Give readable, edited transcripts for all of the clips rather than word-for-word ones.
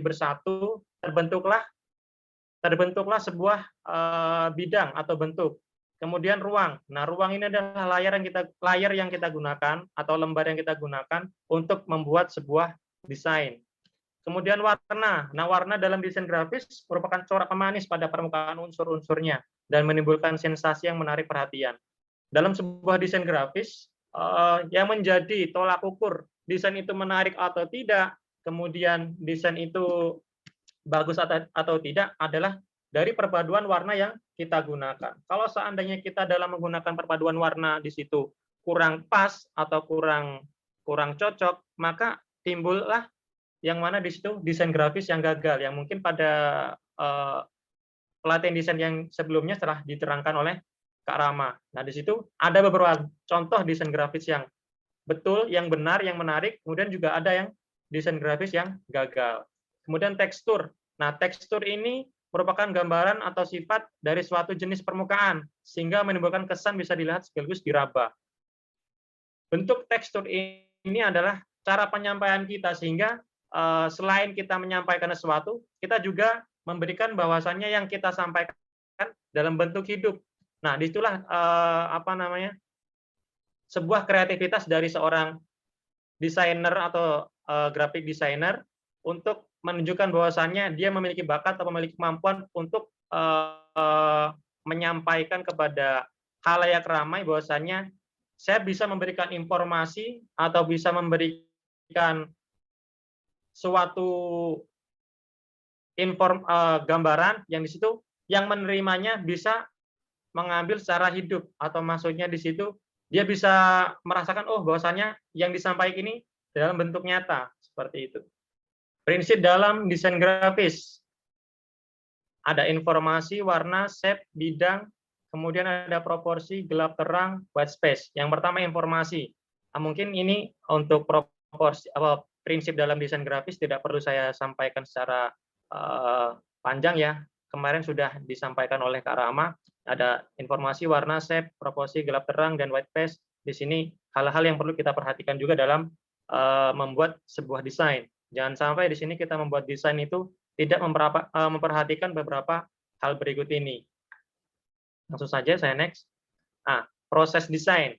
bersatu, terbentuklah sebuah bidang atau bentuk. Kemudian ruang. Nah, ruang ini adalah layar yang kita gunakan atau lembar yang kita gunakan untuk membuat sebuah desain. Kemudian warna. Nah, warna dalam desain grafis merupakan corak pemanis pada permukaan unsur-unsurnya dan menimbulkan sensasi yang menarik perhatian. Dalam sebuah desain grafis, yang menjadi tolak ukur desain itu menarik atau tidak, kemudian desain itu bagus atau tidak adalah dari perpaduan warna yang kita gunakan. Kalau seandainya kita dalam menggunakan perpaduan warna di situ kurang pas atau kurang cocok, maka timbullah yang mana di situ desain grafis yang gagal, yang mungkin pada pelatihan desain yang sebelumnya telah diterangkan oleh Kak Rama. Nah, di situ ada beberapa contoh desain grafis yang betul, yang benar, yang menarik, kemudian juga ada yang desain grafis yang gagal. Kemudian tekstur. Nah, tekstur ini merupakan gambaran atau sifat dari suatu jenis permukaan, sehingga menimbulkan kesan bisa dilihat sekaligus diraba. Bentuk tekstur ini adalah cara penyampaian kita, sehingga selain kita menyampaikan sesuatu, kita juga memberikan bahwasannya yang kita sampaikan dalam bentuk hidup. Nah, disitulah sebuah kreativitas dari seorang desainer atau graphic designer untuk menunjukkan bahwasannya dia memiliki bakat atau memiliki kemampuan untuk menyampaikan kepada khalayak ramai bahwasannya saya bisa memberikan informasi atau bisa memberikan suatu gambaran yang di situ yang menerimanya bisa mengambil secara hidup, atau maksudnya di situ dia bisa merasakan, oh bahwasannya yang disampaikan ini dalam bentuk nyata, seperti itu. Prinsip dalam desain grafis. Ada informasi, warna, shape, bidang, kemudian ada proporsi, gelap terang, white space. Yang pertama informasi. Nah, mungkin ini untuk proporsi prinsip dalam desain grafis tidak perlu saya sampaikan secara panjang ya. Kemarin sudah disampaikan oleh Kak Rama. Ada informasi, warna, shape, proporsi, gelap terang, dan white space. Di sini hal-hal yang perlu kita perhatikan juga dalam membuat sebuah desain. Jangan sampai di sini kita membuat desain itu tidak memperhatikan beberapa hal berikut ini. Langsung saja saya next. Proses desain.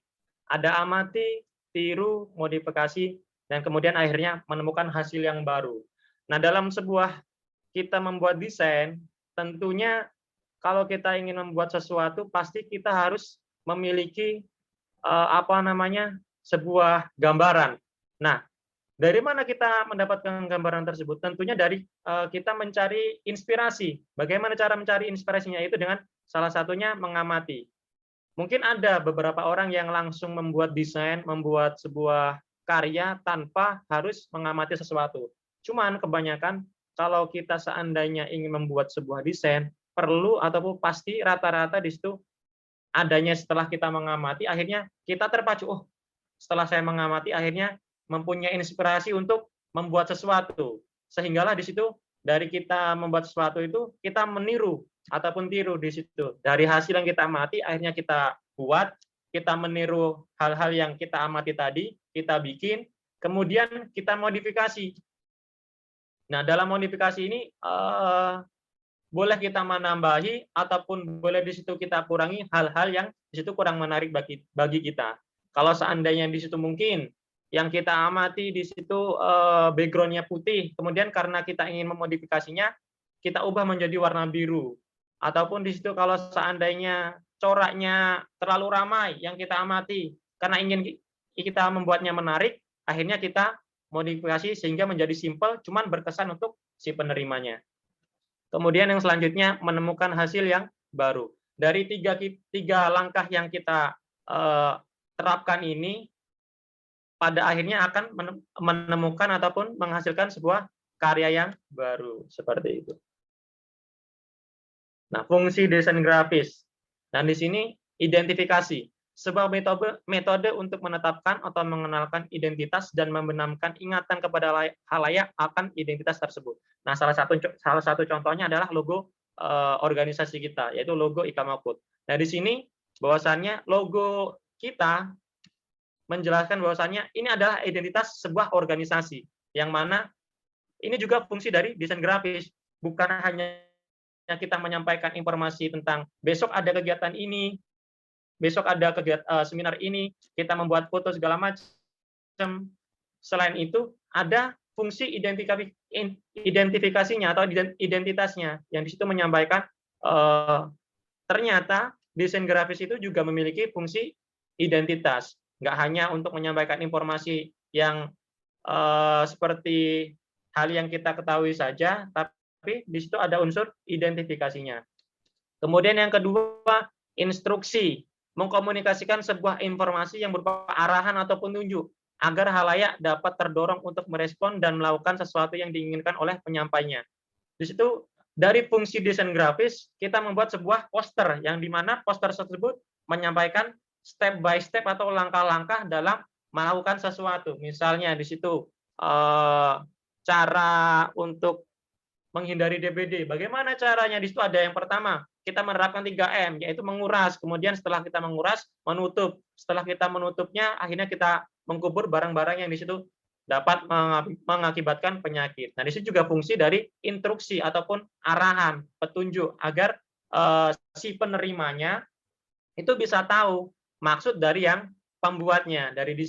Ada amati, tiru, modifikasi, dan kemudian akhirnya menemukan hasil yang baru. Nah, dalam sebuah kita membuat desain, tentunya kalau kita ingin membuat sesuatu, pasti kita harus memiliki sebuah gambaran. Nah, dari mana kita mendapatkan gambaran tersebut? Tentunya dari kita mencari inspirasi. Bagaimana cara mencari inspirasinya? Itu dengan salah satunya mengamati. Mungkin ada beberapa orang yang langsung membuat desain, membuat sebuah karya tanpa harus mengamati sesuatu. Cuman kebanyakan kalau kita seandainya ingin membuat sebuah desain, perlu ataupun pasti rata-rata di situ adanya setelah kita mengamati, akhirnya kita terpacu, oh setelah saya mengamati akhirnya mempunyai inspirasi untuk membuat sesuatu. Sehinggalah di situ dari kita membuat sesuatu itu kita meniru ataupun tiru di situ. Dari hasil yang kita amati akhirnya kita buat, kita meniru hal-hal yang kita amati tadi, kita bikin, kemudian kita modifikasi. Nah, dalam modifikasi ini boleh kita menambahi ataupun boleh di situ kita kurangi hal-hal yang di situ kurang menarik bagi kita. Kalau seandainya di situ mungkin yang kita amati di situ background-nya putih, kemudian karena kita ingin memodifikasinya, kita ubah menjadi warna biru. Ataupun di situ kalau seandainya coraknya terlalu ramai yang kita amati, karena ingin kita membuatnya menarik, akhirnya kita modifikasi sehingga menjadi simple, cuman berkesan untuk si penerimanya. Kemudian yang selanjutnya menemukan hasil yang baru. Dari tiga langkah yang kita terapkan ini, pada akhirnya akan menemukan ataupun menghasilkan sebuah karya yang baru, seperti itu. Nah, fungsi desain grafis. Dan di sini identifikasi, sebuah metode untuk menetapkan atau mengenalkan identitas dan membenamkan ingatan kepada khalayak akan identitas tersebut. Nah, salah satu contohnya adalah logo organisasi kita, yaitu logo Ikamokut. Nah, di sini bahwasannya logo kita menjelaskan bahwasannya ini adalah identitas sebuah organisasi, yang mana ini juga fungsi dari desain grafis. Bukan hanya kita menyampaikan informasi tentang besok ada kegiatan ini, besok ada kegiatan seminar ini, kita membuat foto segala macam. Selain itu, ada fungsi identifikasinya atau identitasnya, yang di situ menyampaikan ternyata desain grafis itu juga memiliki fungsi identitas. Nggak hanya untuk menyampaikan informasi yang seperti hal yang kita ketahui saja, tapi di situ ada unsur identifikasinya. Kemudian yang kedua, instruksi. Mengkomunikasikan sebuah informasi yang berupa arahan atau petunjuk agar halayak dapat terdorong untuk merespon dan melakukan sesuatu yang diinginkan oleh penyampainya. Di situ dari fungsi desain grafis kita membuat sebuah poster yang di mana poster tersebut menyampaikan step by step atau langkah-langkah dalam melakukan sesuatu. Misalnya di situ cara untuk menghindari DBD. Bagaimana caranya? Di situ ada yang pertama, kita menerapkan 3M, yaitu menguras. Kemudian setelah kita menguras, menutup. Setelah kita menutupnya, akhirnya kita mengkubur barang-barang yang di situ dapat mengakibatkan penyakit. Nah, di situ juga fungsi dari instruksi ataupun arahan, petunjuk, agar si penerimanya itu bisa tahu maksud dari yang pembuatnya, dari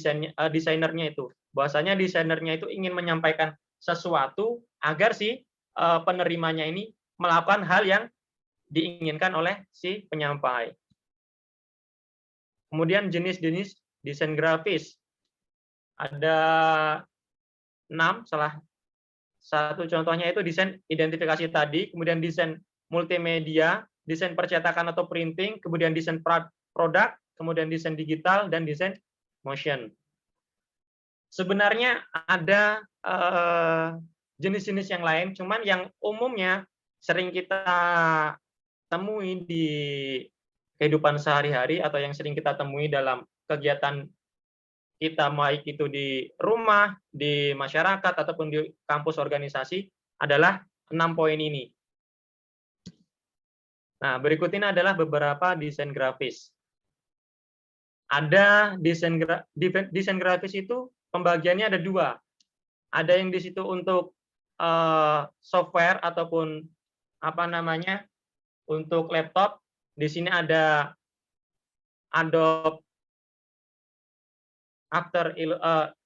desainernya itu. Bahwasanya desainernya itu ingin menyampaikan sesuatu agar si penerimanya ini melakukan hal yang diinginkan oleh si penyampai. Kemudian jenis-jenis desain grafis. Ada 6, salah satu contohnya itu desain identifikasi tadi, kemudian desain multimedia, desain percetakan atau printing, kemudian desain produk, kemudian desain digital, dan desain motion. Sebenarnya ada jenis-jenis yang lain, cuman yang umumnya sering kita temui di kehidupan sehari-hari atau yang sering kita temui dalam kegiatan kita, baik itu di rumah, di masyarakat, ataupun di kampus organisasi, adalah 6 poin ini. Nah, berikut ini adalah beberapa desain grafis. Ada desain grafis itu pembagiannya ada 2. Ada yang di situ untuk software ataupun untuk laptop. Di sini ada Adobe After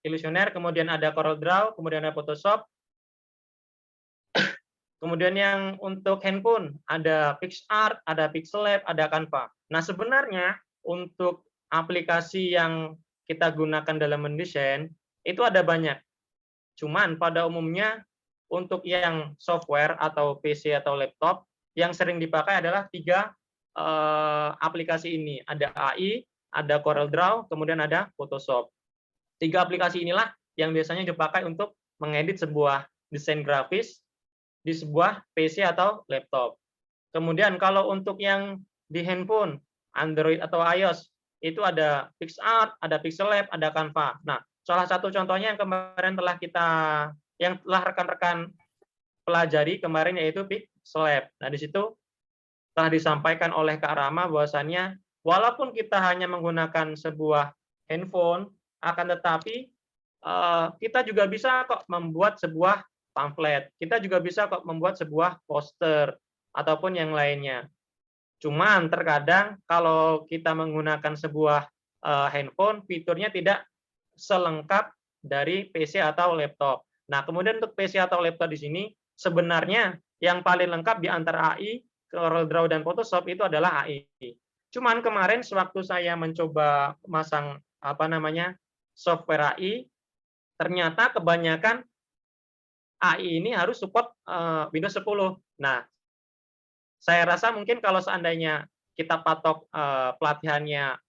Illustrator, kemudian ada CorelDRAW, kemudian ada Photoshop. Kemudian yang untuk handphone ada PicsArt, ada Pixellab, ada Canva. Nah, sebenarnya untuk aplikasi yang kita gunakan dalam mendesain itu ada banyak. Cuman pada umumnya untuk yang software atau PC atau laptop yang sering dipakai adalah 3 aplikasi ini. Ada AI, ada CorelDRAW, kemudian ada Photoshop. 3 aplikasi inilah yang biasanya dipakai untuk mengedit sebuah desain grafis di sebuah PC atau laptop. Kemudian kalau untuk yang di handphone, Android atau iOS, itu ada PicsArt, ada Pixellab, ada Canva. Nah, salah satu contohnya yang kemarin yang telah rekan-rekan pelajari kemarin yaitu Pixellab. Nah, di situ telah disampaikan oleh Kak Rama bahwasannya walaupun kita hanya menggunakan sebuah handphone, akan tetapi kita juga bisa kok membuat sebuah pamflet. Kita juga bisa kok membuat sebuah poster ataupun yang lainnya. Cuman terkadang kalau kita menggunakan sebuah handphone, fiturnya tidak selengkap dari PC atau laptop. Nah, kemudian untuk PC atau laptop di sini sebenarnya yang paling lengkap di antara AI, CorelDRAW dan Photoshop itu adalah AI. Cuman kemarin sewaktu saya mencoba masang software AI, ternyata kebanyakan AI ini harus support Windows 10. Nah, saya rasa mungkin kalau seandainya kita patok pelatihannya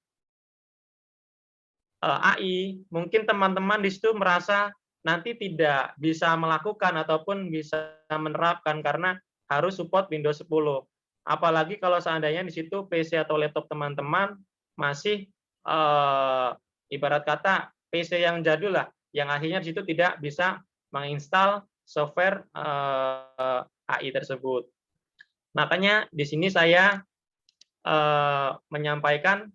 AI, mungkin teman-teman di situ merasa nanti tidak bisa melakukan ataupun bisa menerapkan karena harus support Windows 10. Apalagi kalau seandainya di situ PC atau laptop teman-teman masih ibarat kata PC yang jadul lah, yang akhirnya di situ tidak bisa menginstal software AI tersebut. Makanya di sini saya menyampaikan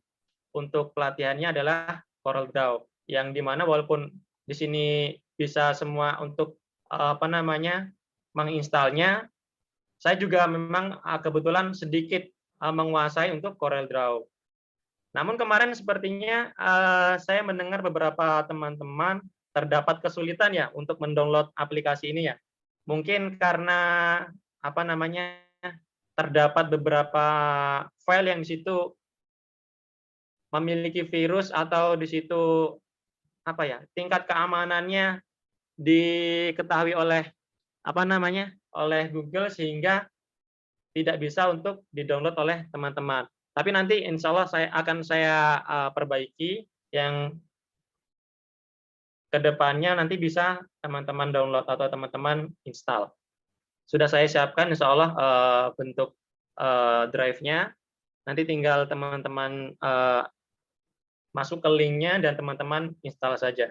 untuk pelatihannya adalah CorelDRAW, yang dimana walaupun di sini bisa semua untuk apa namanya, menginstalnya. Saya juga memang kebetulan sedikit menguasai untuk CorelDRAW. Namun kemarin sepertinya saya mendengar beberapa teman-teman terdapat kesulitan ya untuk mendownload aplikasi ini ya. Mungkin karena apa namanya, terdapat beberapa file yang di situ memiliki virus atau di situ apa ya, tingkat keamanannya diketahui oleh apa namanya, oleh Google sehingga tidak bisa untuk di-download oleh teman-teman. Tapi nanti insya Allah saya perbaiki yang kedepannya nanti bisa teman-teman download atau teman-teman install. Sudah saya siapkan insya Allah bentuk drive-nya. Nanti tinggal teman-teman masuk ke link-nya dan teman-teman install saja.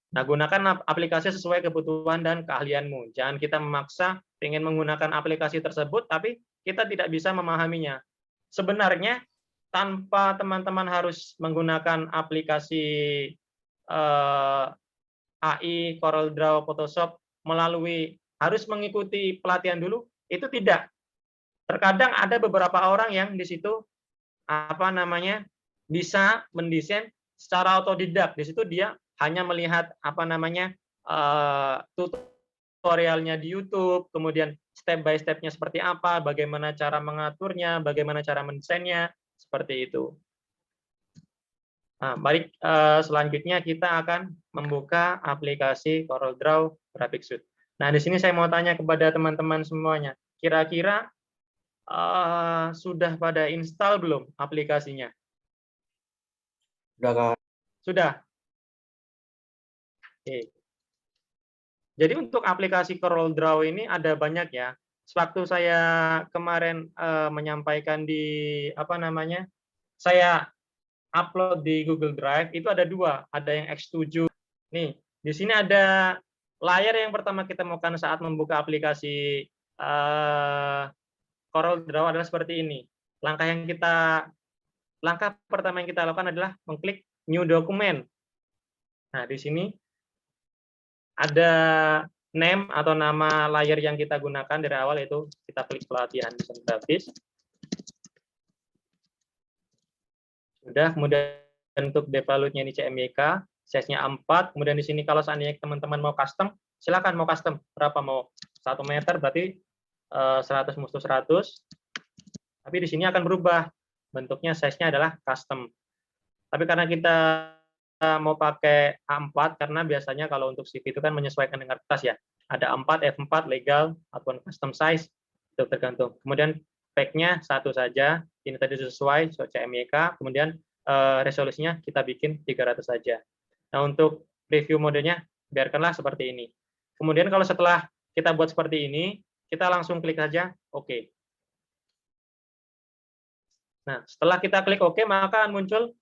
Nah, gunakan aplikasi sesuai kebutuhan dan keahlianmu. Jangan kita memaksa ingin menggunakan aplikasi tersebut, tapi kita tidak bisa memahaminya. Sebenarnya, tanpa teman-teman harus menggunakan aplikasi AI, CorelDRAW, Photoshop, melalui harus mengikuti pelatihan dulu, itu tidak. Terkadang ada beberapa orang yang di situ apa namanya, bisa mendesain secara otodidak. Di situ dia hanya melihat apa namanya, tutorialnya di YouTube, kemudian step by step-nya seperti apa, bagaimana cara mengaturnya, bagaimana cara mendesainnya, seperti itu. Nah, baik, selanjutnya kita akan membuka aplikasi CorelDRAW Graphic Suite. Nah, di sini saya mau tanya kepada teman-teman semuanya, kira-kira sudah pada install belum aplikasinya? Udah, Kak. Sudah? Oke. Jadi untuk aplikasi CorelDRAW ini ada banyak ya. Sewaktu saya kemarin menyampaikan di apa namanya, saya upload di Google Drive itu ada dua, ada yang X7. Nih, di sini ada layar yang pertama kita temukan saat membuka aplikasi CorelDRAW adalah seperti ini. Langkah pertama yang kita lakukan adalah mengklik New Document. Nah, di sini ada name atau nama layar yang kita gunakan dari awal, yaitu kita klik pelatihan desain grafis. Sudah, kemudian untuk default-nya ini CMYK, size-nya A4, kemudian di sini kalau seandainya teman-teman mau custom, silakan mau custom berapa, mau 1 meter berarti 100 musuh 100. Tapi di sini akan berubah bentuknya, size-nya adalah custom. Tapi karena kita mau pakai A4 karena biasanya kalau untuk CV itu kan menyesuaikan dengan kertas ya. Ada A4, F4 legal ataupun custom size itu tergantung. Kemudian spek-nya satu saja, ini tadi sesuai CMYK, kemudian resolusinya kita bikin 300 saja. Nah, untuk preview modenya biarkanlah seperti ini. Kemudian kalau setelah kita buat seperti ini, kita langsung klik saja OK. Nah, setelah kita klik OK, maka akan muncul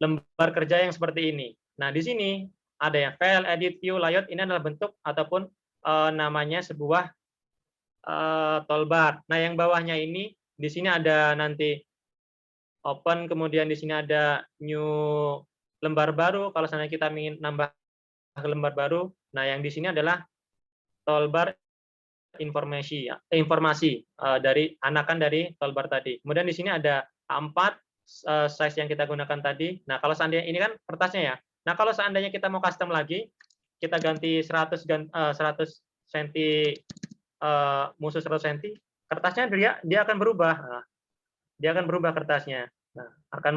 lembar kerja yang seperti ini. Nah, di sini ada yang file, edit, view, layout, ini adalah bentuk ataupun namanya sebuah toolbar. Nah, yang bawahnya ini, di sini ada nanti open, kemudian di sini ada new lembar baru, kalau misalnya kita ingin nambah lembar baru. Nah, yang di sini adalah toolbar informasi dari anakan dari toolbar tadi. Kemudian di sini ada A4, size yang kita gunakan tadi. Nah, kalau seandainya ini kan kertasnya ya. Nah, kalau seandainya kita mau custom lagi, kita ganti 100 cm musuh 100 cm, kertasnya dia akan berubah. Nah, dia akan berubah kertasnya. Nah, akan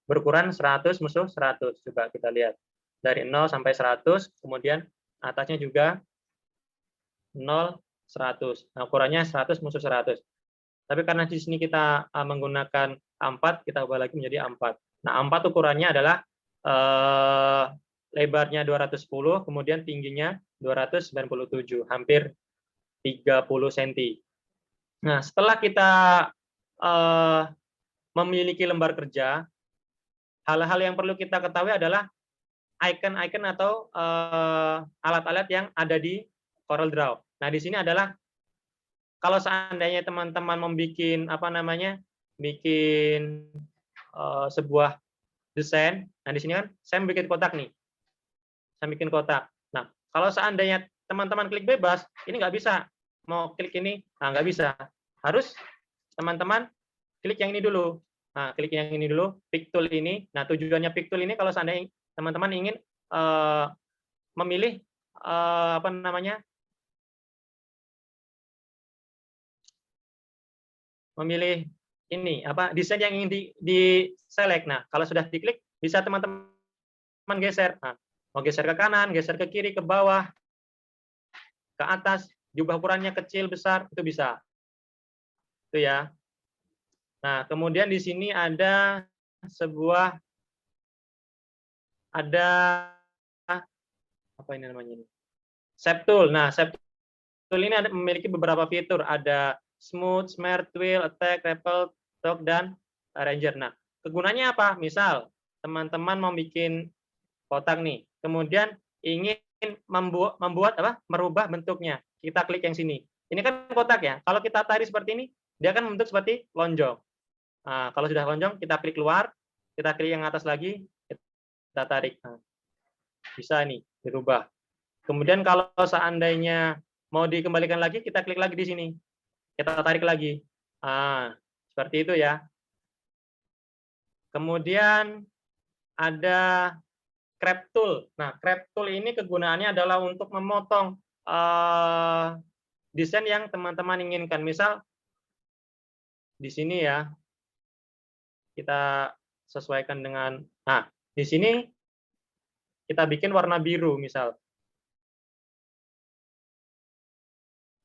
berukuran 100 musuh 100. Coba kita lihat. Dari 0 sampai 100, kemudian atasnya juga 0, 100. Nah, ukurannya 100 musuh 100. Tapi karena di sini kita menggunakan A4, kita ubah lagi menjadi A4. Nah, A4 ukurannya adalah lebarnya 210, kemudian tingginya 297, hampir 30 cm. Nah, setelah kita memiliki lembar kerja, hal-hal yang perlu kita ketahui adalah icon-icon atau alat-alat yang ada di CorelDRAW. Nah, di sini adalah kalau seandainya teman-teman membuat apa namanya, bikin sebuah desain. Nah, di sini kan saya bikin kotak nih. Saya bikin kotak. Nah, Kalau seandainya teman-teman klik bebas, ini nggak bisa. Mau klik ini, nah nggak bisa. Harus teman-teman klik yang ini dulu. Nah, klik yang ini dulu, pick tool ini. Nah, tujuannya pick tool ini kalau seandainya teman-teman ingin memilih apa namanya? Memilih ini apa desain yang ingin di select. Nah, kalau sudah diklik bisa teman-teman geser. Nah, mau geser ke kanan, geser ke kiri, ke bawah, ke atas, jumlah ukurannya kecil, besar, itu bisa. Itu ya. Nah, kemudian di sini ada sebuah ada apa ini namanya ini? Shape tool. Nah, shape tool ini memiliki beberapa fitur. Ada smooth, smart, twill, attack, ripple, talk, dan arranger. Nah, kegunaannya apa? Misal teman-teman mau bikin kotak nih, kemudian ingin membuat apa? Merubah bentuknya. Kita klik yang sini. Ini kan kotak ya. Kalau kita tarik seperti ini, dia akan membentuk seperti lonjong. Nah, kalau sudah lonjong, kita klik keluar, kita klik yang atas lagi, kita tarik. Nah, bisa nih dirubah. Kemudian kalau seandainya mau dikembalikan lagi, kita klik lagi di sini. Kita tarik lagi. Nah, seperti itu ya. Kemudian ada crop tool. Nah, crop tool ini kegunaannya adalah untuk memotong desain yang teman-teman inginkan. Misal di sini ya, kita sesuaikan dengan, nah, di sini kita bikin warna biru misal.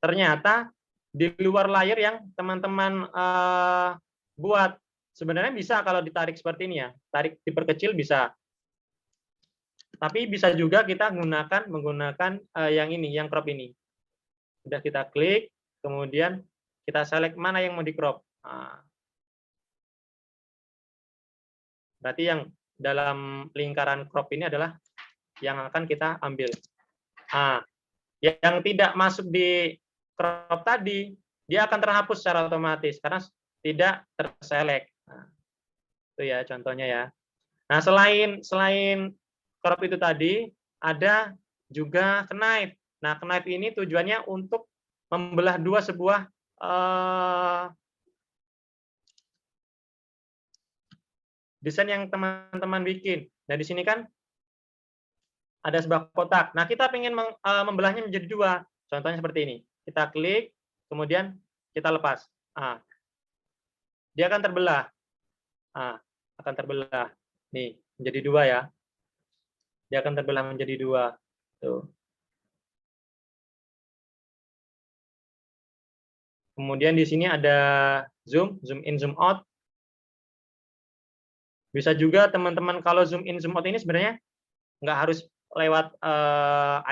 Ternyata di luar layar yang teman-teman buat, sebenarnya bisa kalau ditarik seperti ini ya, tarik diperkecil bisa. Tapi bisa juga kita menggunakan yang ini, yang crop ini. Sudah kita klik, kemudian kita select mana yang mau di crop. Nah, berarti yang dalam lingkaran crop ini adalah yang akan kita ambil. Nah, yang tidak masuk di crop tadi, dia akan terhapus secara otomatis karena tidak terselect. Nah, itu ya contohnya ya. Nah, selain crop itu tadi, ada juga knife. Nah, knife ini tujuannya untuk membelah dua sebuah desain yang teman-teman bikin. Nah, di sini kan ada sebuah kotak. Nah, kita ingin membelahnya menjadi dua. Contohnya seperti ini. Kita klik, kemudian kita lepas. Nah, dia akan terbelah. Nah, akan terbelah. Nih, menjadi dua ya. Dia akan terbelah menjadi dua. Tuh. Kemudian di sini ada zoom, zoom in, zoom out. Bisa juga teman-teman kalau zoom in, zoom out ini sebenarnya nggak harus lewat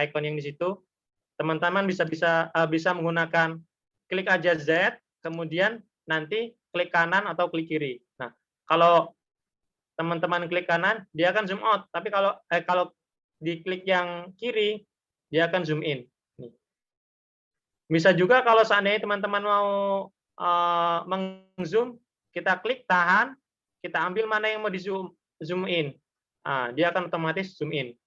icon yang di situ. Teman-teman bisa menggunakan klik aja Z, kemudian nanti klik kanan atau klik kiri. Nah, kalau teman-teman klik kanan, dia akan zoom out. Tapi kalau diklik yang kiri, dia akan zoom in. Nih. Bisa juga kalau seandainya teman-teman mau meng-zoom, kita klik tahan, kita ambil mana yang mau di zoom in. Nah, dia akan otomatis zoom in.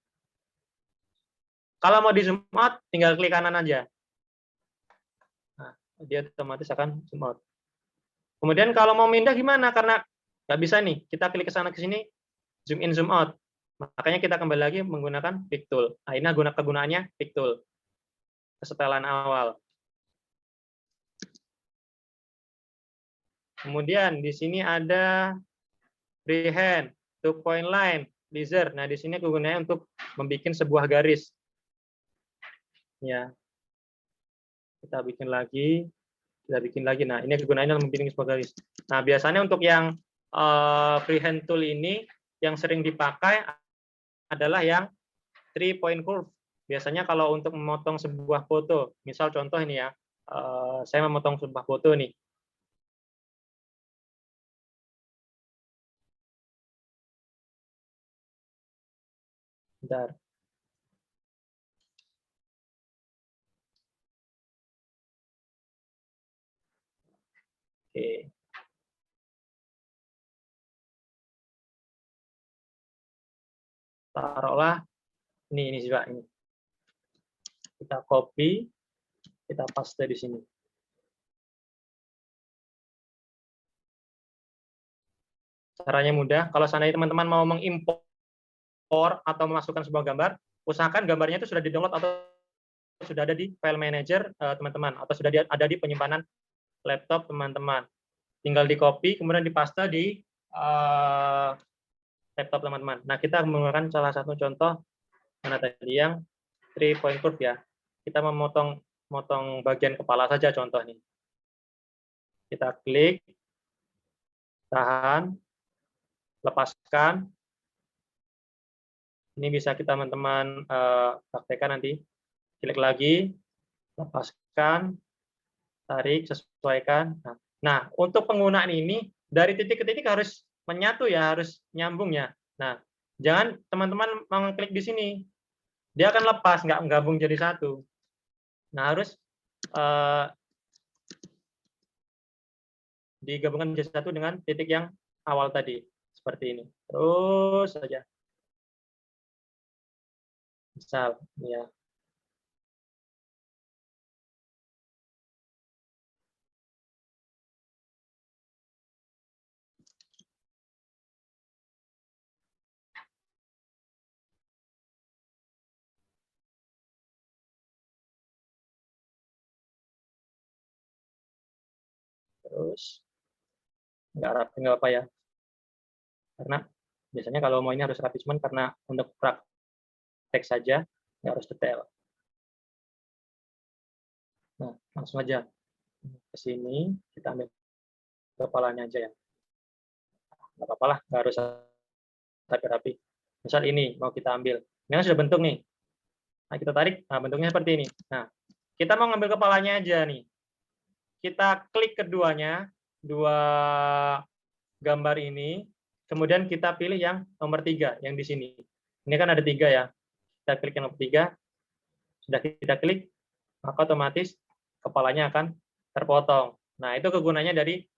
Kalau mau di zoom out, tinggal klik kanan aja. Nah, dia otomatis akan zoom out. Kemudian kalau mau pindah gimana? Karena nggak bisa nih, kita klik ke sana ke sini, zoom in, zoom out. Makanya kita kembali lagi menggunakan pick tool. Nah, ini kegunaannya pick tool. Kesetelan awal. Kemudian di sini ada freehand, two point line, laser. Nah, di sini kegunaannya untuk membuat sebuah garis. Ya. Kita bikin lagi. Nah, ini kegunaannya membuat sebuah garis. Nah, biasanya untuk yang freehand tool ini yang sering dipakai adalah yang 3-point curve. Biasanya kalau untuk memotong sebuah foto, misal contoh ini ya, saya memotong sebuah foto nih. Bentar. Oke. Taruhlah ini sih Pak ini. Kita copy, kita paste di sini. Caranya mudah. Kalau seandainya teman-teman mau mengimpor atau memasukkan sebuah gambar, usahakan gambarnya itu sudah di-download atau sudah ada di file manager teman-teman, atau sudah ada di penyimpanan laptop teman-teman. Tinggal di-copy, kemudian dipaste di laptop teman-teman. Nah, kita menggunakan salah satu contoh mana tadi yang 3-point curve ya. Kita memotong bagian kepala saja contoh nih. Kita klik, tahan, lepaskan. Ini bisa kita teman-teman praktekkan nanti. Klik lagi, lepaskan, tarik, sesuaikan. Nah, untuk penggunaan ini dari titik ke titik harus menyatu ya, harus nyambung ya. Nah, jangan teman-teman mengklik di sini, dia akan lepas, nggak gabung jadi satu. Nah, harus digabungkan jadi satu dengan titik yang awal tadi, seperti ini. Terus saja. Misal, ya. Terus nggak rapi nggak apa ya, karena biasanya kalau mau ini harus rapi, cuman karena untuk praktek saja nggak harus detail. Nah, langsung aja ke sini, kita ambil kepalanya aja ya, nggak apa-apa lah, nggak harus rapi-rapi. Misal ini mau kita ambil, ini kan sudah bentuk nih, nah kita tarik, nah bentuknya seperti ini. Nah, kita mau ngambil kepalanya aja nih, kita klik keduanya, dua gambar ini, kemudian kita pilih yang nomor 3, yang di sini. Ini kan ada 3 ya. Kita klik yang nomor 3, sudah kita klik, maka otomatis kepalanya akan terpotong. Nah, itu kegunaannya dari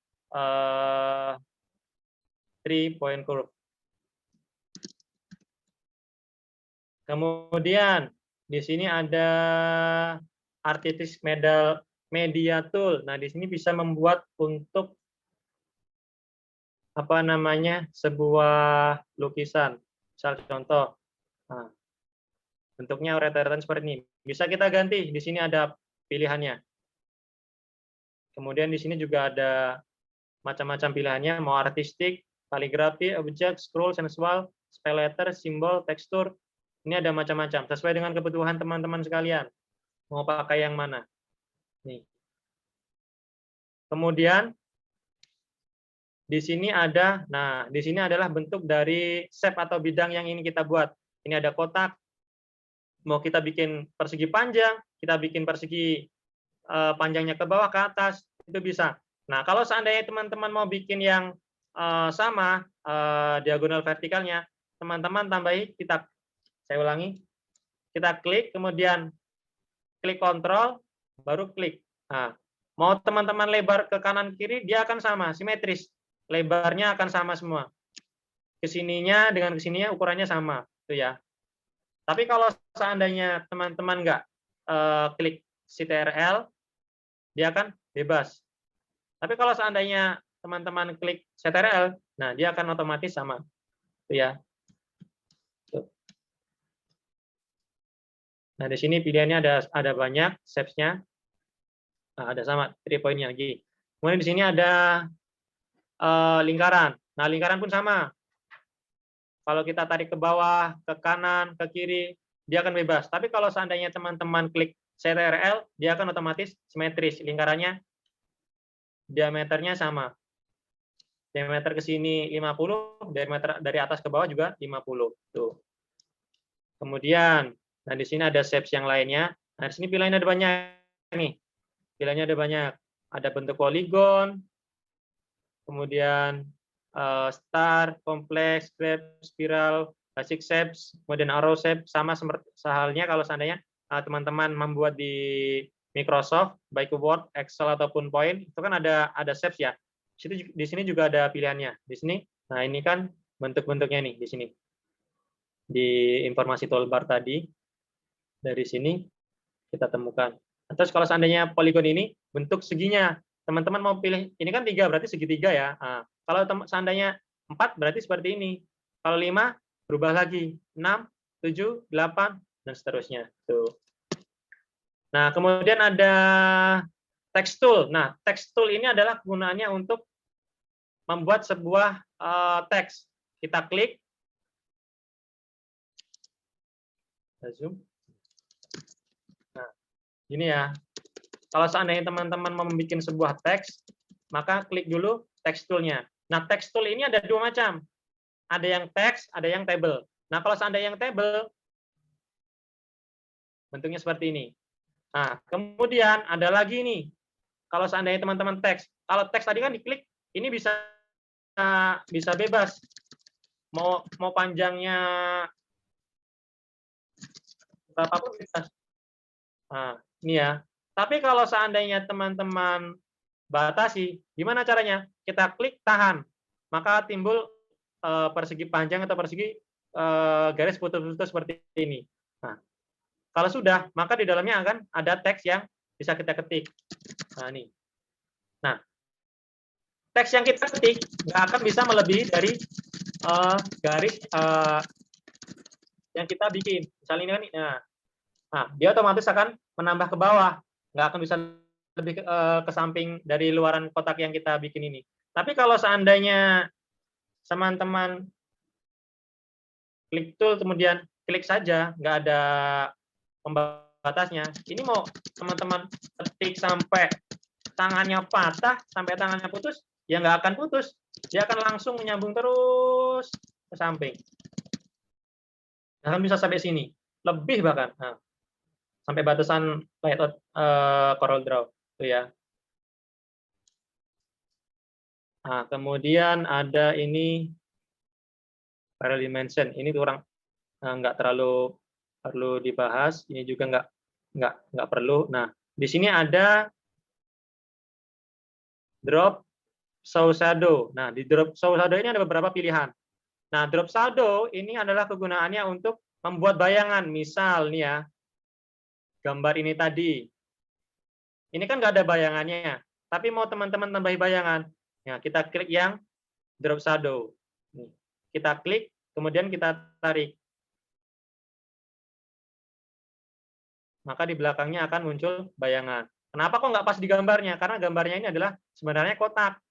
3-point curve. Kemudian di sini ada Artistic Media Tool. Nah, di sini bisa membuat untuk apa namanya, sebuah lukisan. Misal contoh, nah, bentuknya uret-uretan seperti ini. Bisa kita ganti, di sini ada pilihannya. Kemudian di sini juga ada macam-macam pilihannya, mau artistik, kaligrafi, objek, scroll, sensual, spell letter, simbol, tekstur. Ini ada macam-macam, sesuai dengan kebutuhan teman-teman sekalian. Mau pakai yang mana? Nih. Kemudian di sini ada, nah di sini adalah bentuk dari shape atau bidang yang ingin kita buat. Ini ada kotak, mau kita bikin persegi panjang, kita bikin persegi panjangnya ke bawah ke atas, itu bisa. Nah, kalau seandainya teman-teman mau bikin yang sama diagonal vertikalnya, teman-teman tambahi, saya ulangi, kita klik, kemudian klik kontrol, baru klik. Nah, mau teman-teman lebar ke kanan kiri, dia akan sama, simetris. Lebarnya akan sama semua. Kesininya dengan kesininya ukurannya sama, itu ya. Tapi kalau seandainya teman-teman nggak klik CTRL, dia akan bebas. Tapi kalau seandainya teman-teman klik CTRL, nah dia akan otomatis sama, itu ya. Tuh. Nah di sini pilihannya ada banyak, shapes-nya, nah, ada sama 3 point-nya lagi. Kemudian di sini ada lingkaran. Nah lingkaran pun sama. Kalau kita tarik ke bawah, ke kanan, ke kiri, dia akan bebas. Tapi kalau seandainya teman-teman klik CTRL, dia akan otomatis simetris. Lingkarannya diameternya sama. Diameter ke sini 50, diameter dari atas ke bawah juga 50. Tuh. Kemudian, nah di sini ada shapes yang lainnya. Nah, di sini pilihannya ada banyak nih. Pilihannya ada banyak. Ada bentuk poligon, kemudian star, kompleks, graph, spiral, basic shapes, kemudian arrow shape, sama sehalnya kalau seandainya teman-teman membuat di Microsoft, baik Word, Excel ataupun Point, itu kan ada shapes ya. Di sini juga ada pilihannya. Di sini, nah ini kan bentuk-bentuknya nih di sini. Di informasi toolbar tadi, dari sini kita temukan. Terus kalau seandainya poligon ini bentuk seginya, teman-teman mau pilih, ini kan 3 berarti segitiga ya. Nah, kalau seandainya 4 berarti seperti ini. Kalau 5 berubah lagi, 6, 7, 8 dan seterusnya. Tuh. Nah, kemudian ada text tool. Nah, text tool ini adalah kegunaannya untuk membuat sebuah teks. Kita klik, zoom. Nah, ini ya. Kalau seandainya teman-teman mau membuat sebuah teks, maka klik dulu text tool-nya. Nah, text tool ini ada 2 macam. Ada yang teks, ada yang table. Nah, kalau seandainya yang table, bentuknya seperti ini. Nah, kemudian ada lagi nih. Kalau seandainya teman-teman teks, kalau teks tadi kan diklik, ini bisa bebas. Mau panjangnya berapapun bisa. Nah, ini ya. Tapi kalau seandainya teman-teman batasi, gimana caranya? Kita klik tahan, maka timbul persegi panjang atau persegi garis putus-putus seperti ini. Nah, kalau sudah, maka di dalamnya akan ada teks yang bisa kita ketik. Nah, ini. Nah, teks yang kita ketik nggak akan bisa melebihi dari garis yang kita bikin. Misalnya ini kan, nah, dia otomatis akan menambah ke bawah, nggak akan bisa lebih ke samping dari luaran kotak yang kita bikin ini. Tapi kalau seandainya teman-teman klik tool kemudian klik saja, nggak ada pembatasnya. Ini mau teman-teman ketik sampai tangannya patah, sampai tangannya putus, ya nggak akan putus. Dia akan langsung menyambung terus ke samping. Akan bisa sampai sini, lebih bahkan. Nah, sampai batasan layout CorelDRAW itu ya. Nah, kemudian ada ini Parallel Dimension. Ini kurang nggak terlalu perlu dibahas. Ini juga nggak perlu. Nah, di sini ada drop show shadow. Nah, di drop show shadow ini ada beberapa pilihan. Nah, drop shadow ini adalah kegunaannya untuk membuat bayangan. Misal nih ya, gambar ini tadi. Ini kan nggak ada bayangannya, tapi mau teman-teman tambahi bayangan. Ya, kita klik yang drop shadow. Nih, kita klik, kemudian kita tarik. Maka di belakangnya akan muncul bayangan. Kenapa kok nggak pas di gambarnya? Karena gambarnya ini adalah sebenarnya kotak.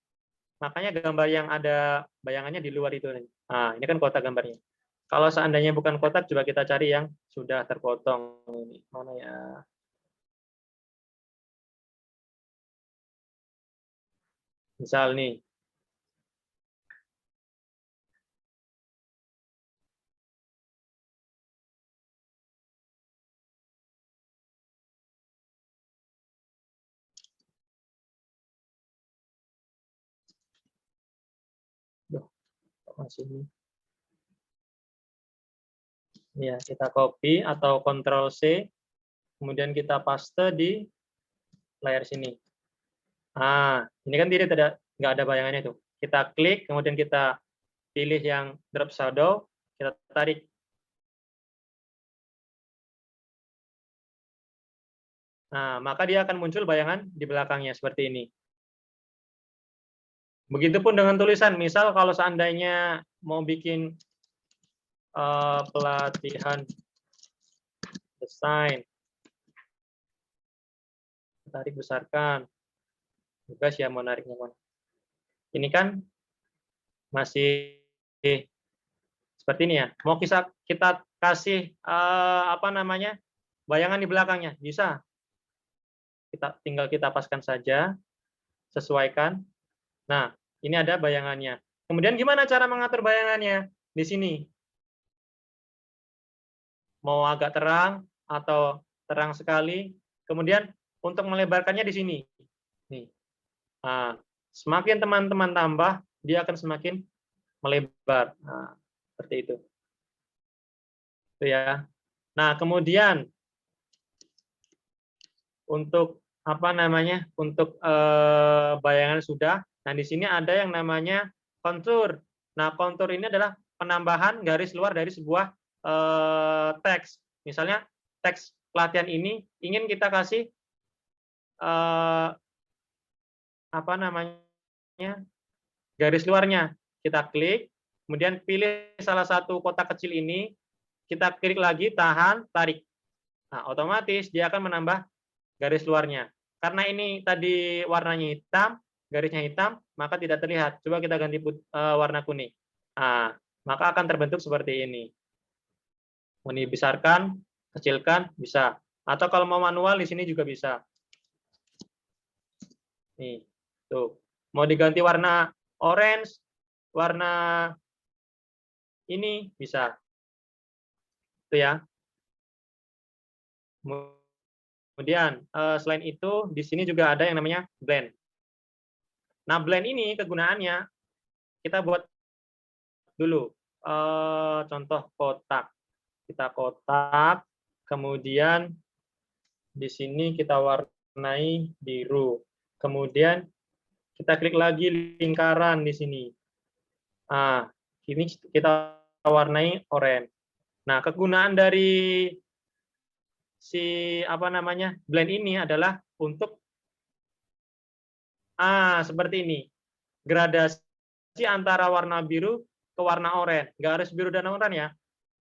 Makanya gambar yang ada bayangannya di luar itu. Nah, ini kan kotak gambarnya. Kalau seandainya bukan kotak, coba kita cari yang sudah terpotong. Ini mana ya? Misal nih. Duh, masih ini. Ya, kita copy atau Ctrl C, kemudian kita paste di layar sini. Nah, ini kan nggak ada bayangannya tuh. Kita klik, kemudian kita pilih yang drop shadow, kita tarik. Nah, maka dia akan muncul bayangan di belakangnya seperti ini. Begitupun dengan tulisan, misal kalau seandainya mau bikin pelatihan desain, tarik besarkan, bebas ya mau nariknya mana. Ini kan masih seperti ini ya. Mau kita kasih apa namanya bayangan di belakangnya, bisa. Tinggal kita paskan saja, sesuaikan. Nah, ini ada bayangannya. Kemudian gimana cara mengatur bayangannya? Di sini. Mau agak terang atau terang sekali. Kemudian untuk melebarkannya di sini. Nih. Nah, semakin teman-teman tambah, dia akan semakin melebar. Nah, seperti itu. Itu ya. Nah, kemudian untuk apa namanya? Untuk bayangan sudah. Nah, di sini ada yang namanya kontur. Nah, kontur ini adalah penambahan garis luar dari sebuah teks. Misalnya teks pelatihan ini ingin kita kasih apa namanya, garis luarnya. Kita klik, kemudian pilih salah satu kotak kecil ini, kita klik lagi, tahan, tarik. Nah, otomatis dia akan menambah garis luarnya. Karena ini tadi warnanya hitam, garisnya hitam, maka tidak terlihat. Coba kita ganti warna kuning. Nah, maka akan terbentuk seperti ini. Mau dibesarkan, kecilkan, bisa. Atau kalau mau manual, di sini juga bisa. Nih, tuh. Mau diganti warna orange, warna ini bisa. Itu ya. Kemudian selain itu di sini juga ada yang namanya blend. Nah, blend ini kegunaannya kita buat dulu contoh kotak. Kita kotak, kemudian di sini kita warnai biru. Kemudian kita klik lagi lingkaran di sini. Nah, ini kita warnai oranye. Nah, kegunaan dari si apa namanya blend ini adalah untuk seperti ini, gradasi antara warna biru ke warna oranye. Nggak harus biru dan oranye ya.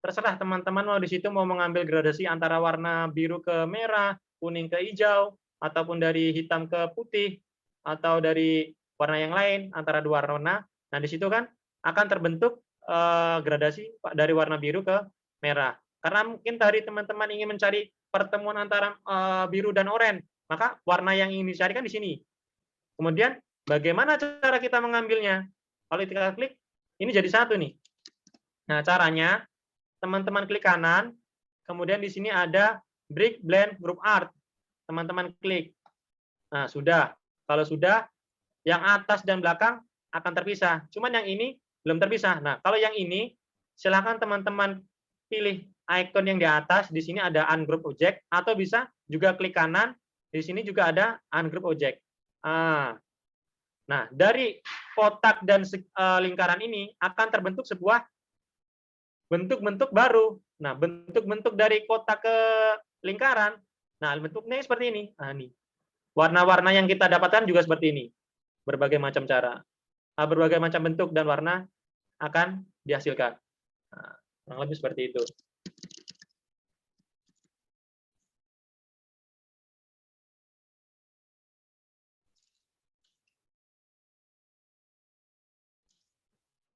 Terserah teman-teman mau di situ mau mengambil gradasi antara warna biru ke merah, kuning ke hijau, ataupun dari hitam ke putih, atau dari warna yang lain antara dua warna. Nah, di situ kan akan terbentuk gradasi dari warna biru ke merah. Karena mungkin tadi teman-teman ingin mencari pertemuan antara biru dan oranye, maka warna yang ingin dicari kan di sini. Kemudian bagaimana cara kita mengambilnya? Kalau kita klik, ini jadi satu nih. Nah, caranya teman-teman klik kanan, kemudian di sini ada Brick Blend Group Art. Teman-teman klik. Nah, sudah. Kalau sudah, yang atas dan belakang akan terpisah. Cuman yang ini belum terpisah. Nah, kalau yang ini, silakan teman-teman pilih icon yang di atas. Di sini ada Ungroup Object, atau bisa juga klik kanan. Di sini juga ada Ungroup Object. Nah, dari kotak dan lingkaran ini akan terbentuk sebuah bentuk-bentuk baru. Nah, bentuk-bentuk dari kotak ke lingkaran. Nah, bentuknya seperti ini. Nah, ini. Warna-warna yang kita dapatkan juga seperti ini. Berbagai macam cara. Berbagai macam bentuk dan warna akan dihasilkan. Nah, kurang lebih seperti itu.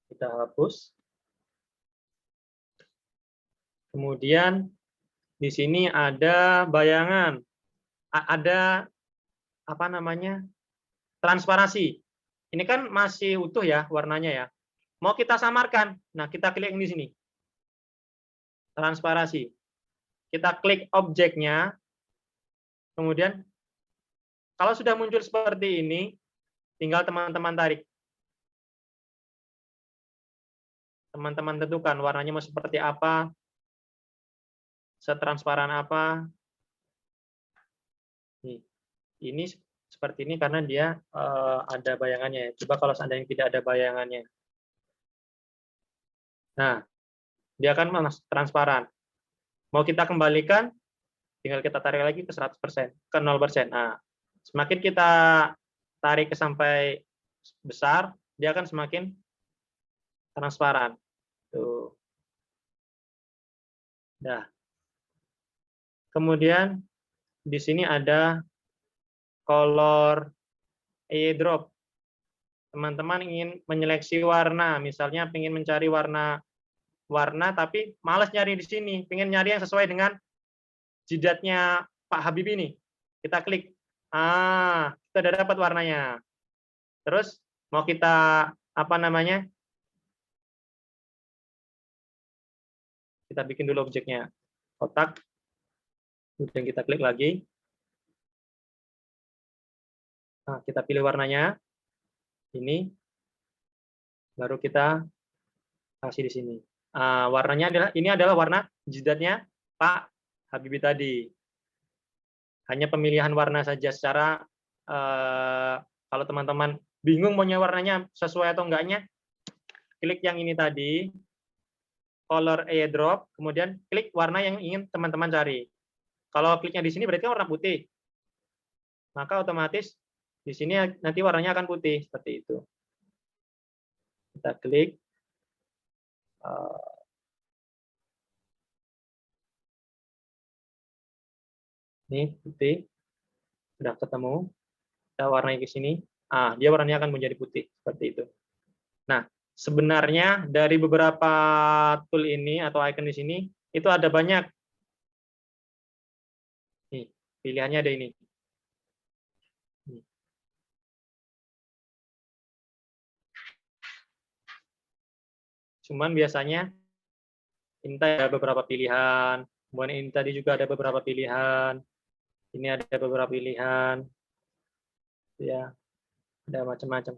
Kita hapus. Kemudian di sini ada bayangan. Ada apa namanya? Transparasi. Ini kan masih utuh ya warnanya ya. Mau kita samarkan. Nah, kita klik di sini. Transparasi. Kita klik objeknya. Kemudian kalau sudah muncul seperti ini, tinggal teman-teman tarik. Teman-teman tentukan warnanya mau seperti apa, setransparan apa. Ini seperti ini karena dia ada bayangannya. Coba kalau seandainya tidak ada bayangannya. Nah, dia akan transparan. Mau kita kembalikan, tinggal kita tarik lagi ke 100%, ke 0%. Nah, semakin kita tarik sampai besar, dia akan semakin transparan. Tuh. Nah. Kemudian di sini ada color eyedrop. Teman-teman ingin menyeleksi warna, misalnya ingin mencari warna tapi malas nyari di sini, ingin nyari yang sesuai dengan jidatnya Pak Habibie ini. Kita klik. Kita udah dapat warnanya. Terus mau kita apa namanya? Kita bikin dulu objeknya. Kotak. Kemudian kita klik lagi. Nah, kita pilih warnanya. Ini. Baru kita kasih di sini. Warnanya adalah warna jidatnya Pak Habibie tadi. Hanya pemilihan warna saja secara kalau teman-teman bingung maunya warnanya sesuai atau enggaknya, klik yang ini tadi, color eyedrop, kemudian klik warna yang ingin teman-teman cari. Kalau kliknya di sini berarti kan warna putih. Maka otomatis di sini nanti warnanya akan putih seperti itu. Kita klik. Ini putih. Sudah ketemu. Kita warnai ke sini. Dia warnanya akan menjadi putih seperti itu. Nah, sebenarnya dari beberapa tool ini atau icon di sini itu ada banyak. Nih, pilihannya ada ini. Cuman biasanya ini ada beberapa pilihan. Kemudian ini tadi juga ada beberapa pilihan. Ini ada beberapa pilihan. Ya, ada macam-macam.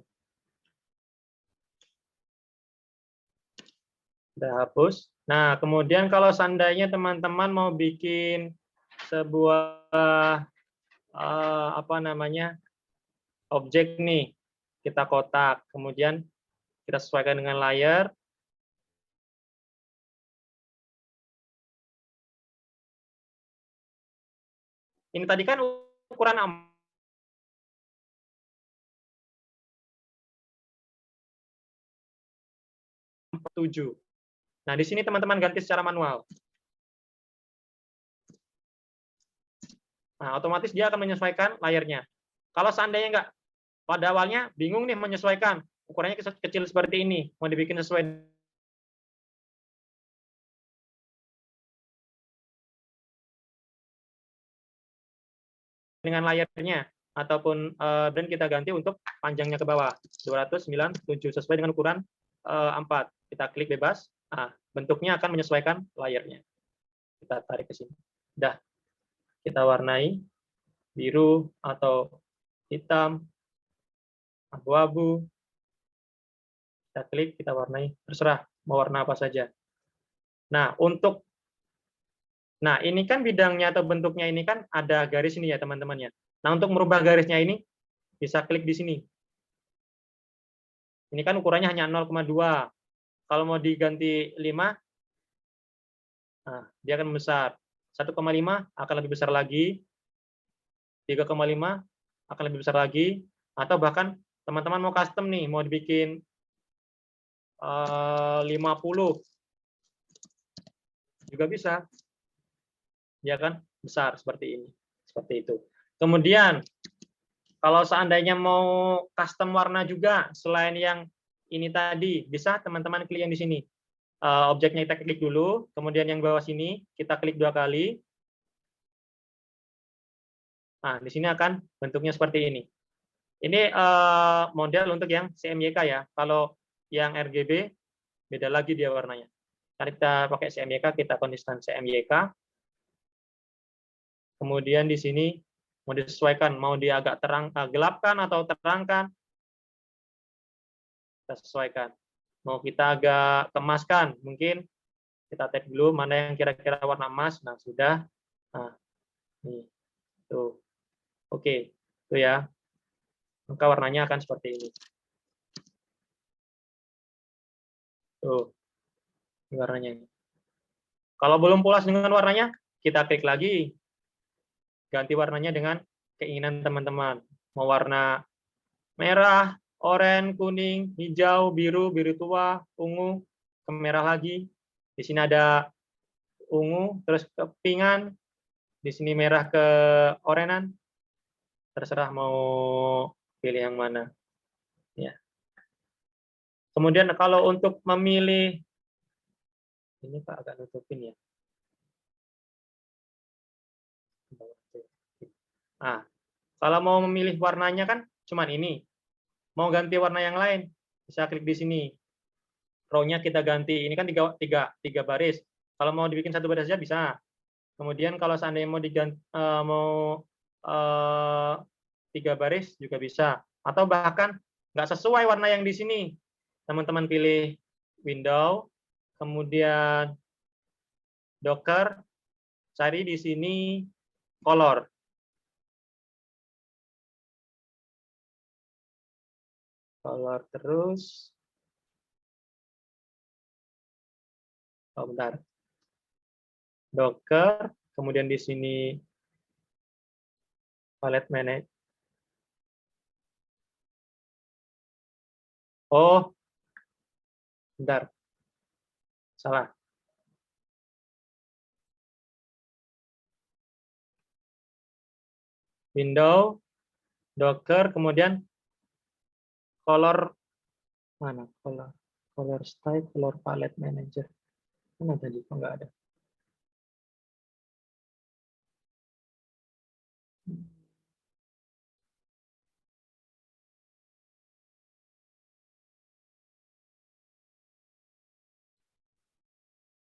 Udah hapus. Nah, kemudian kalau seandainya teman-teman mau bikin sebuah objek nih, kita kotak, kemudian kita sesuaikan dengan layar. Ini tadi kan ukuran 47. Nah, di sini teman-teman ganti secara manual. Nah, otomatis dia akan menyesuaikan layarnya. Kalau seandainya nggak, pada awalnya bingung nih menyesuaikan, ukurannya kecil seperti ini, mau dibikin sesuai dengan layarnya, ataupun dan kita ganti untuk panjangnya ke bawah, 297, sesuai dengan ukuran 4. Kita klik bebas, bentuknya akan menyesuaikan layarnya. Kita tarik ke sini. Udah, kita warnai biru atau hitam, abu-abu. Kita klik, kita warnai, terserah mau warna apa saja. Nah, ini kan bidangnya atau bentuknya ini kan ada garis ini ya teman-teman ya. Nah, untuk merubah garisnya ini bisa klik di sini. Ini kan ukurannya hanya 0,2. Kalau mau diganti 5, dia akan membesar. 1,5 akan lebih besar lagi. 3,5 akan lebih besar lagi. Atau bahkan teman-teman mau custom nih, mau dibikin 50 juga bisa. Ya kan, besar seperti ini. Seperti itu. Kemudian kalau seandainya mau custom warna juga selain yang ini tadi, bisa teman-teman klik yang di sini. Objeknya kita klik dulu, kemudian yang bawah sini kita klik 2 kali. Nah, di sini akan bentuknya seperti ini. Ini model untuk yang CMYK ya. Kalau yang RGB beda lagi dia warnanya. Kalau kita pakai CMYK, kita konsisten CMYK. Kemudian di sini mau disesuaikan, mau dia agak gelapkan atau terangkan, kita sesuaikan. Mau kita agak kemaskan, mungkin kita tag dulu mana yang kira-kira warna emas. Nah, sudah. Nah, nih. Tuh. Oke, itu ya. Maka warnanya akan seperti ini. Tuh, ini warnanya. Kalau belum puas dengan warnanya, kita klik lagi. Ganti warnanya dengan keinginan teman-teman. Mau warna merah, oranye, kuning, hijau, biru, biru tua, ungu, ke merah lagi. Di sini ada ungu, terus ke pingan. Di sini merah ke orenan. Terserah mau pilih yang mana. Ya. Kemudian kalau untuk memilih, ini Pak agak nutupin ya. Nah, kalau mau memilih warnanya kan cuman ini. Mau ganti warna yang lain, bisa klik di sini. Row-nya kita ganti. Ini kan tiga baris. Kalau mau dibikin satu baris saja bisa. Kemudian kalau seandainya mau diganti mau 3 baris juga bisa. Atau bahkan nggak sesuai warna yang di sini. Teman-teman pilih window, kemudian Docker, cari di sini color. Color terus. Oh, bentar. Docker, kemudian di sini palette manage. Oh, bentar. Salah. Window, Docker, kemudian color mana? Color style, color palette manager. Mana tadi? Kok nggak ada?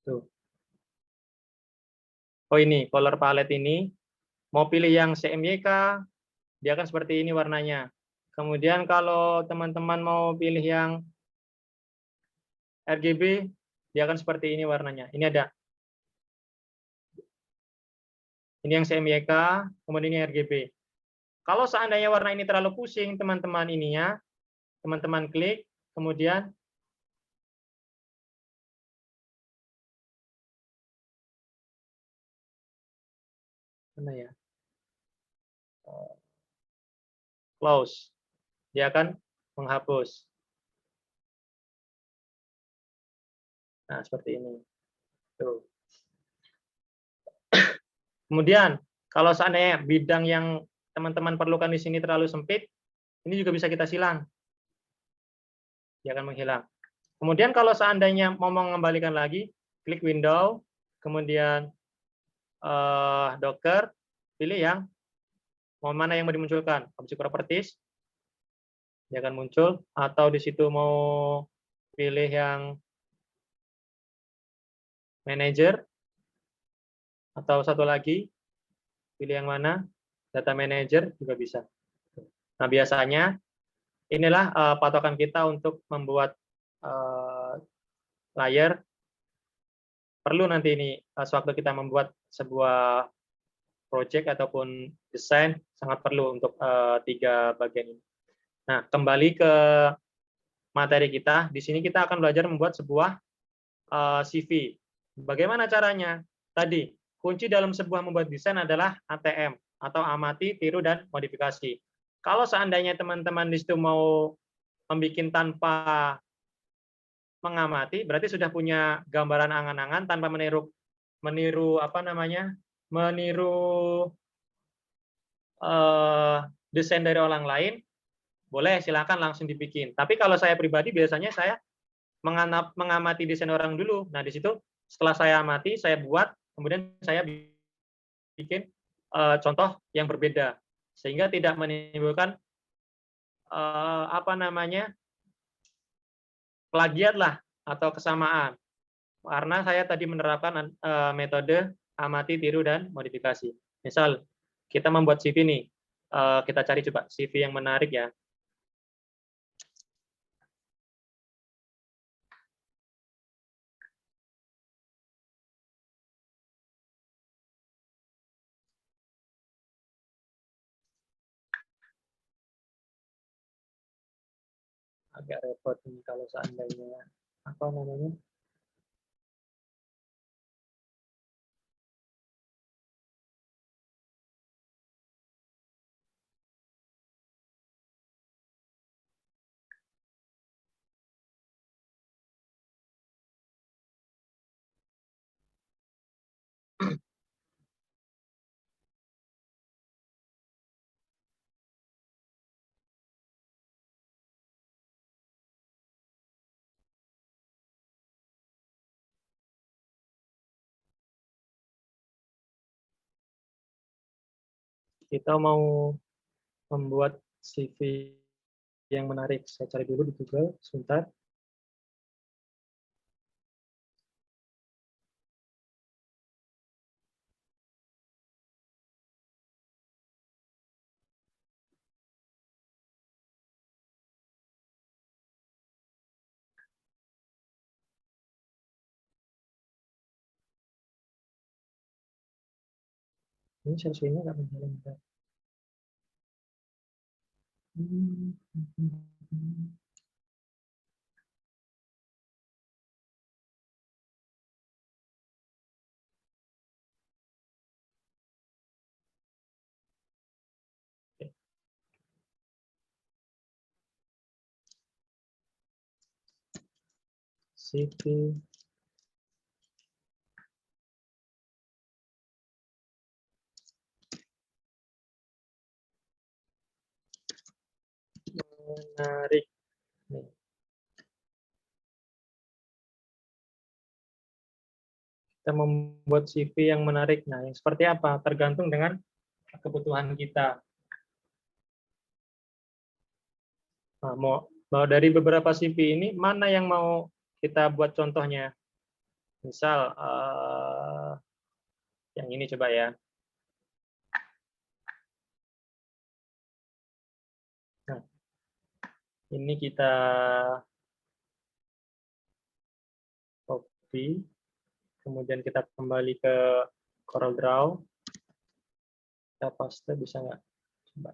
Tuh. Oh ini, color palette ini. Mau pilih yang CMYK, dia akan seperti ini warnanya. Kemudian kalau teman-teman mau pilih yang RGB, dia akan seperti ini warnanya. Ini ada. Ini yang CMYK, kemudian ini RGB. Kalau seandainya warna ini terlalu pusing, teman-teman ininya, teman-teman klik, kemudian mana ya? Close. Dia akan menghapus. Nah, seperti ini. Tuh. Kemudian, kalau seandainya bidang yang teman-teman perlukan di sini terlalu sempit, ini juga bisa kita silang. Dia akan menghilang. Kemudian kalau seandainya mau mengembalikan lagi, klik window, kemudian Docker, pilih yang mau mana yang mau dimunculkan, object properties, dia akan muncul, atau di situ mau pilih yang manager, atau satu lagi, pilih yang mana, data manager juga bisa. Nah biasanya inilah patokan kita untuk membuat layer. Perlu nanti ini sewaktu kita membuat sebuah project ataupun desain, sangat perlu untuk 3 bagian ini. Nah, kembali ke materi kita. Di sini kita akan belajar membuat sebuah CV. Bagaimana caranya? Tadi, kunci dalam sebuah membuat desain adalah ATM, atau amati, tiru, dan modifikasi. Kalau seandainya teman-teman di situ mau membuat tanpa mengamati, berarti sudah punya gambaran angan-angan tanpa meniru apa namanya? Meniru desain dari orang lain, boleh silakan langsung dibikin. Tapi kalau saya pribadi biasanya saya mengamati desain orang dulu. Nah, di situ setelah saya amati, saya buat, kemudian saya bikin contoh yang berbeda sehingga tidak menimbulkan apa namanya? plagiat lah atau kesamaan. Karena saya tadi menerapkan metode amati, tiru, dan modifikasi. Misal kita membuat CV nih, kita cari coba CV yang menarik ya. Agak repot nih kalau seandainya apa namanya? Kita mau membuat CV yang menarik. Saya cari dulu di Google, sebentar. Ini sesuainya nggak menjalankan. CV. Menarik. Nih. Kita membuat CV yang menarik. Nah, yang seperti apa? Tergantung dengan kebutuhan kita. Nah, mau dari beberapa CV ini, mana yang mau kita buat contohnya? Misal, yang ini coba ya. Nah, ini kita copy, kemudian kita kembali ke CorelDRAW, kita paste, bisa nggak? Coba.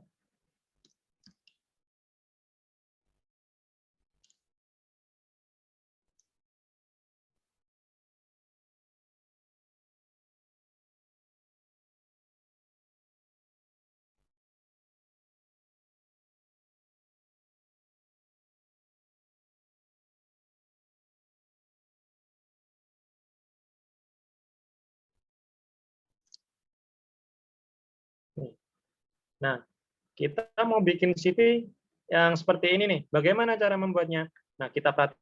Nah, kita mau bikin CV yang seperti ini nih. Bagaimana cara membuatnya? Nah, kita perhatikan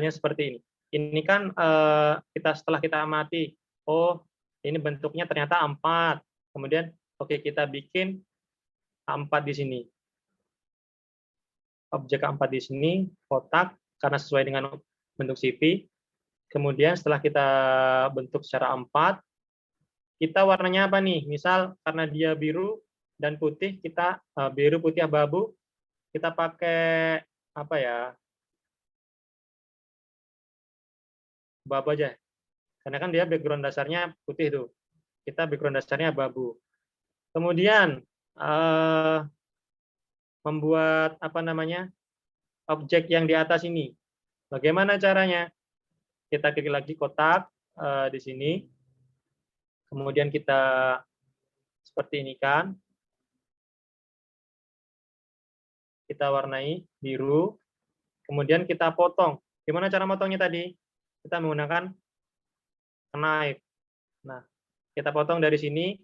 seperti ini. Ini kan setelah kita amati, oh ini bentuknya ternyata 4. Kemudian oke, kita bikin 4 di sini. Objek 4 di sini, kotak, karena sesuai dengan bentuk CV. Kemudian setelah kita bentuk secara 4, kita warnanya apa nih? Misal karena dia biru dan putih, kita biru, putih, abu-abu, kita pakai apa ya? Abu-abu aja. Karena kan dia background dasarnya putih tuh. Kita background dasarnya abu-abu. Kemudian membuat apa namanya? Objek yang di atas ini. Bagaimana caranya? Kita klik lagi kotak di sini. Kemudian kita seperti ini kan. Kita warnai biru. Kemudian kita potong. Gimana cara potongnya tadi? Kita menggunakan knife. Nah, kita potong dari sini.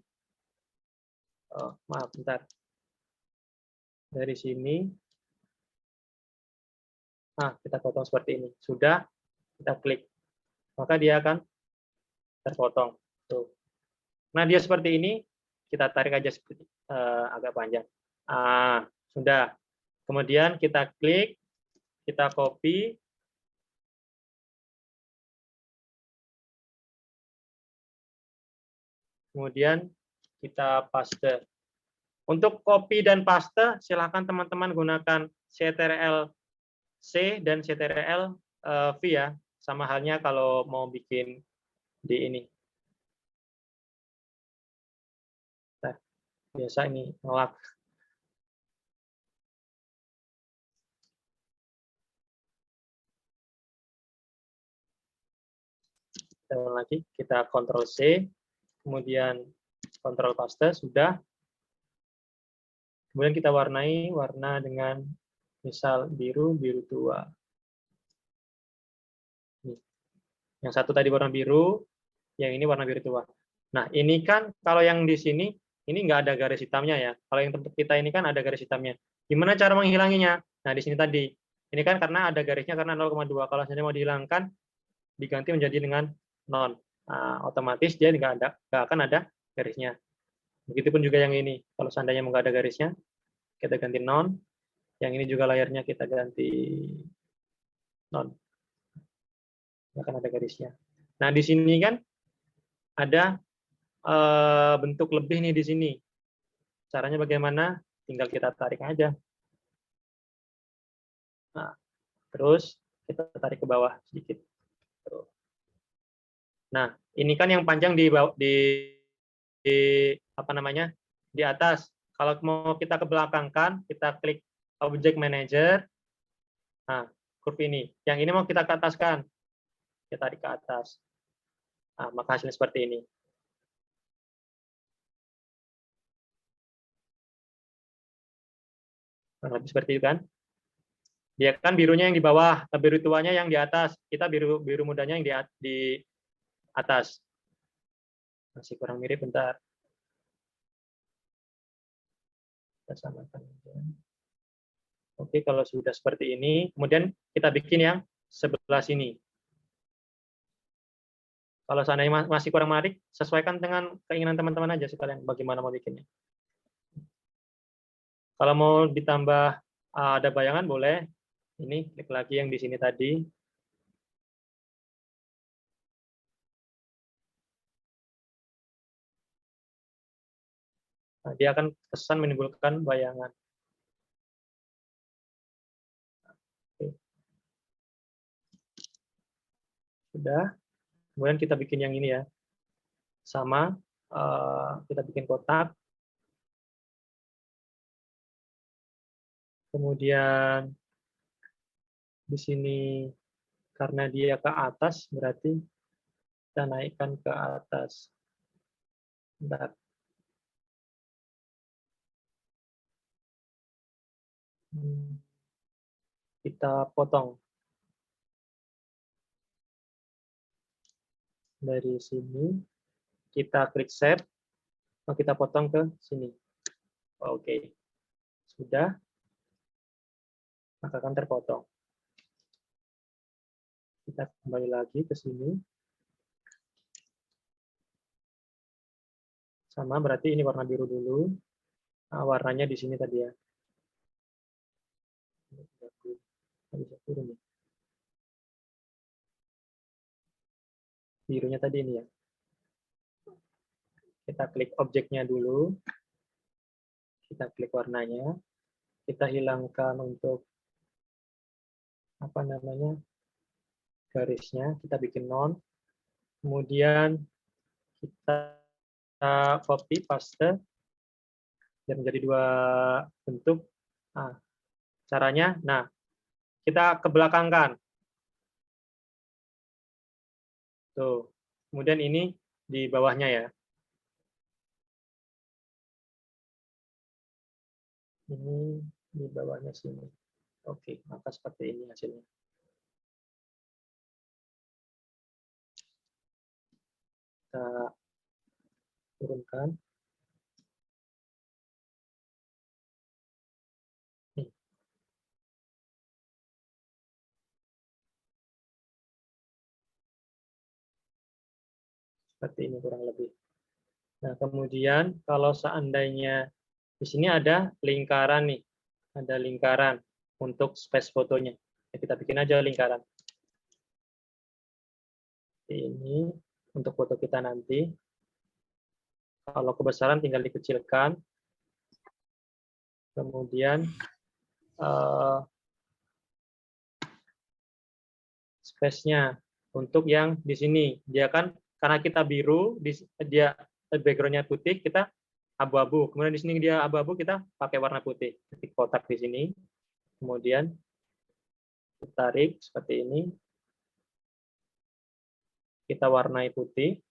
Oh, maaf, bentar. Dari sini. Nah, kita potong seperti ini. Sudah, kita klik. Maka dia akan terpotong. Tuh. Nah, dia seperti ini. Kita tarik aja seperti agak panjang. Sudah. Kemudian kita klik, kita copy. Kemudian kita paste. Untuk copy dan paste, silakan teman-teman gunakan Ctrl+C dan Ctrl+V ya. Sama halnya kalau mau bikin di ini. Nah, biasa ini ngelak. Kita ulang lagi, kita Ctrl+C, kemudian Ctrl paste, sudah. Kemudian kita warnai warna dengan misal biru, biru tua. Yang satu tadi warna biru, yang ini warna biru tua. Nah, ini kan kalau yang di sini, ini nggak ada garis hitamnya ya. Kalau yang tempat kita ini kan ada garis hitamnya. Gimana cara menghilanginya? Nah, di sini tadi. Ini kan karena ada garisnya karena 0,2. Kalau misalnya mau dihilangkan, diganti menjadi dengan non. Nah, otomatis dia nggak akan ada garisnya. Begitupun juga yang ini. Kalau seandainya nggak ada garisnya, kita ganti non. Yang ini juga layarnya kita ganti non. Nggak akan ada garisnya. Nah, di sini kan ada bentuk lebih nih di sini. Caranya bagaimana? Tinggal kita tarik aja. Nah, terus kita tarik ke bawah sedikit. Nah, ini kan yang panjang di apa namanya? Di atas. Kalau mau kita ke belakang kan, kita klik Object Manager. Nah, kurve ini. Yang ini mau kita ke atas kan? Kita tarik ke atas. Nah, maka hasilnya seperti ini. Kurang lebih seperti itu kan. Dia kan birunya yang di bawah, biru tuanya yang di atas, kita biru mudanya yang di atas. Masih kurang mirip, bentar. Kita samakan. Oke, kalau sudah seperti ini, kemudian kita bikin yang sebelah sini. Kalau seandainya masih kurang menarik, sesuaikan dengan keinginan teman-teman aja sekalian bagaimana mau bikinnya. Kalau mau ditambah ada bayangan boleh. Ini klik lagi yang di sini tadi. Nah, dia akan kesan menimbulkan bayangan. Oke. Sudah. Kemudian kita bikin yang ini ya. Sama, kita bikin kotak. Kemudian di sini karena dia ke atas, berarti kita naikkan ke atas. Bentar. Kita potong. Dari sini, kita klik save, kita potong ke sini. Oke. Sudah, maka akan terpotong. Kita kembali lagi ke sini. Sama, berarti ini warna biru dulu. Nah, warnanya di sini tadi ya. Bisa turun ya. Birunya tadi ini ya. Kita klik objeknya dulu. Kita klik warnanya. Kita hilangkan untuk apa namanya garisnya. Kita bikin non. Kemudian kita copy paste dan menjadi dua bentuk. Nah, caranya, nah kita kebelakangkan. Tuh. Kemudian ini di bawahnya ya. Ini di bawahnya sini. Oke, maka seperti ini hasilnya. Kita turunkan. Nih. Seperti ini kurang lebih. Nah, kemudian kalau seandainya di sini ada lingkaran nih. Ada lingkaran untuk space fotonya. Ya, kita bikin aja lingkaran. Ini untuk foto kita nanti. Kalau kebesaran tinggal dikecilkan. Kemudian space-nya untuk yang di sini. Dia kan karena kita biru, dia background-nya putih, kita abu-abu. Kemudian di sini dia abu-abu, kita pakai warna putih. Ketik kotak di sini. Kemudian tarik seperti ini. Kita warnai putih.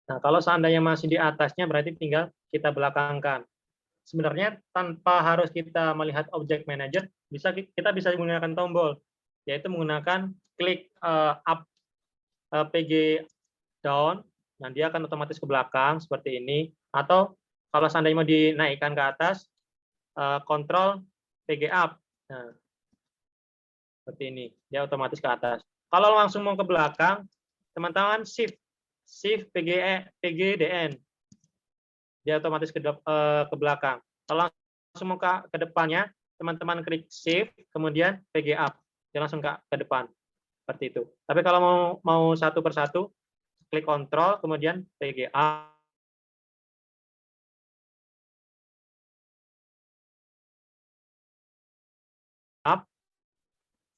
Nah, kalau seandainya masih di atasnya, berarti tinggal kita belakangkan. Sebenarnya tanpa harus kita melihat object manager, kita bisa menggunakan tombol, yaitu menggunakan klik up PG down, nah dia akan otomatis ke belakang seperti ini. Atau kalau seandainya mau dinaikkan ke atas, kontrol PG up, nah seperti ini, dia otomatis ke atas. Kalau langsung mau ke belakang, teman-teman shift PGDN, dia otomatis ke belakang. Kalau langsung mau ke depannya, teman-teman klik shift, kemudian PG up, dia langsung ke depan, seperti itu. Tapi kalau mau satu persatu, klik kontrol, kemudian PG up.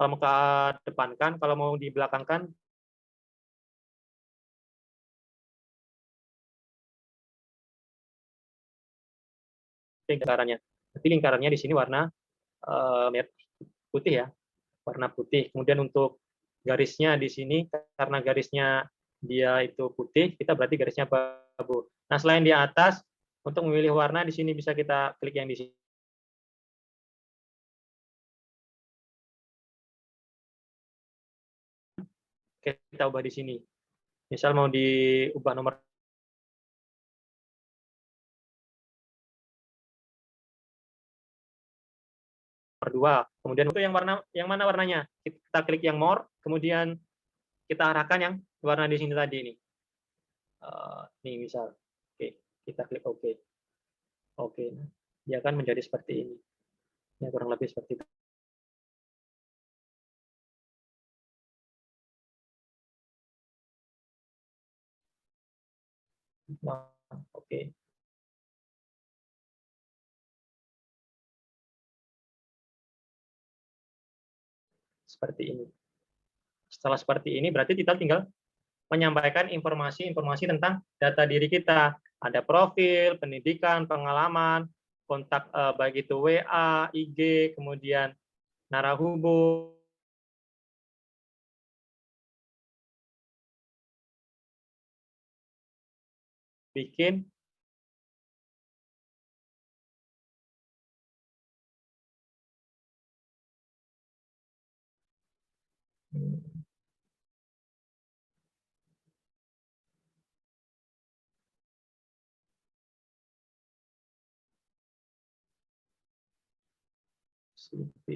Kalau mau ke depan kan, kalau mau di belakang kan, lingkarannya. Tapi lingkarannya di sini warna putih ya, warna putih. Kemudian untuk garisnya di sini, karena garisnya dia itu putih, kita berarti garisnya abu. Nah, selain di atas, untuk memilih warna di sini bisa kita klik yang di sini. kita ubah di sini. Misal mau diubah nomor 2, kemudian itu yang mana warnanya? Kita klik yang more, kemudian kita arahkan yang warna di sini tadi ini. Nih misal, oke, kita klik OK. Oke, dia akan menjadi seperti ini. Ya, kurang lebih seperti itu. Nah, oke. Seperti ini. Setelah seperti ini, berarti kita tinggal menyampaikan informasi-informasi tentang data diri kita. Ada profil, pendidikan, pengalaman, kontak baik itu WA, IG, kemudian narahubung, bikin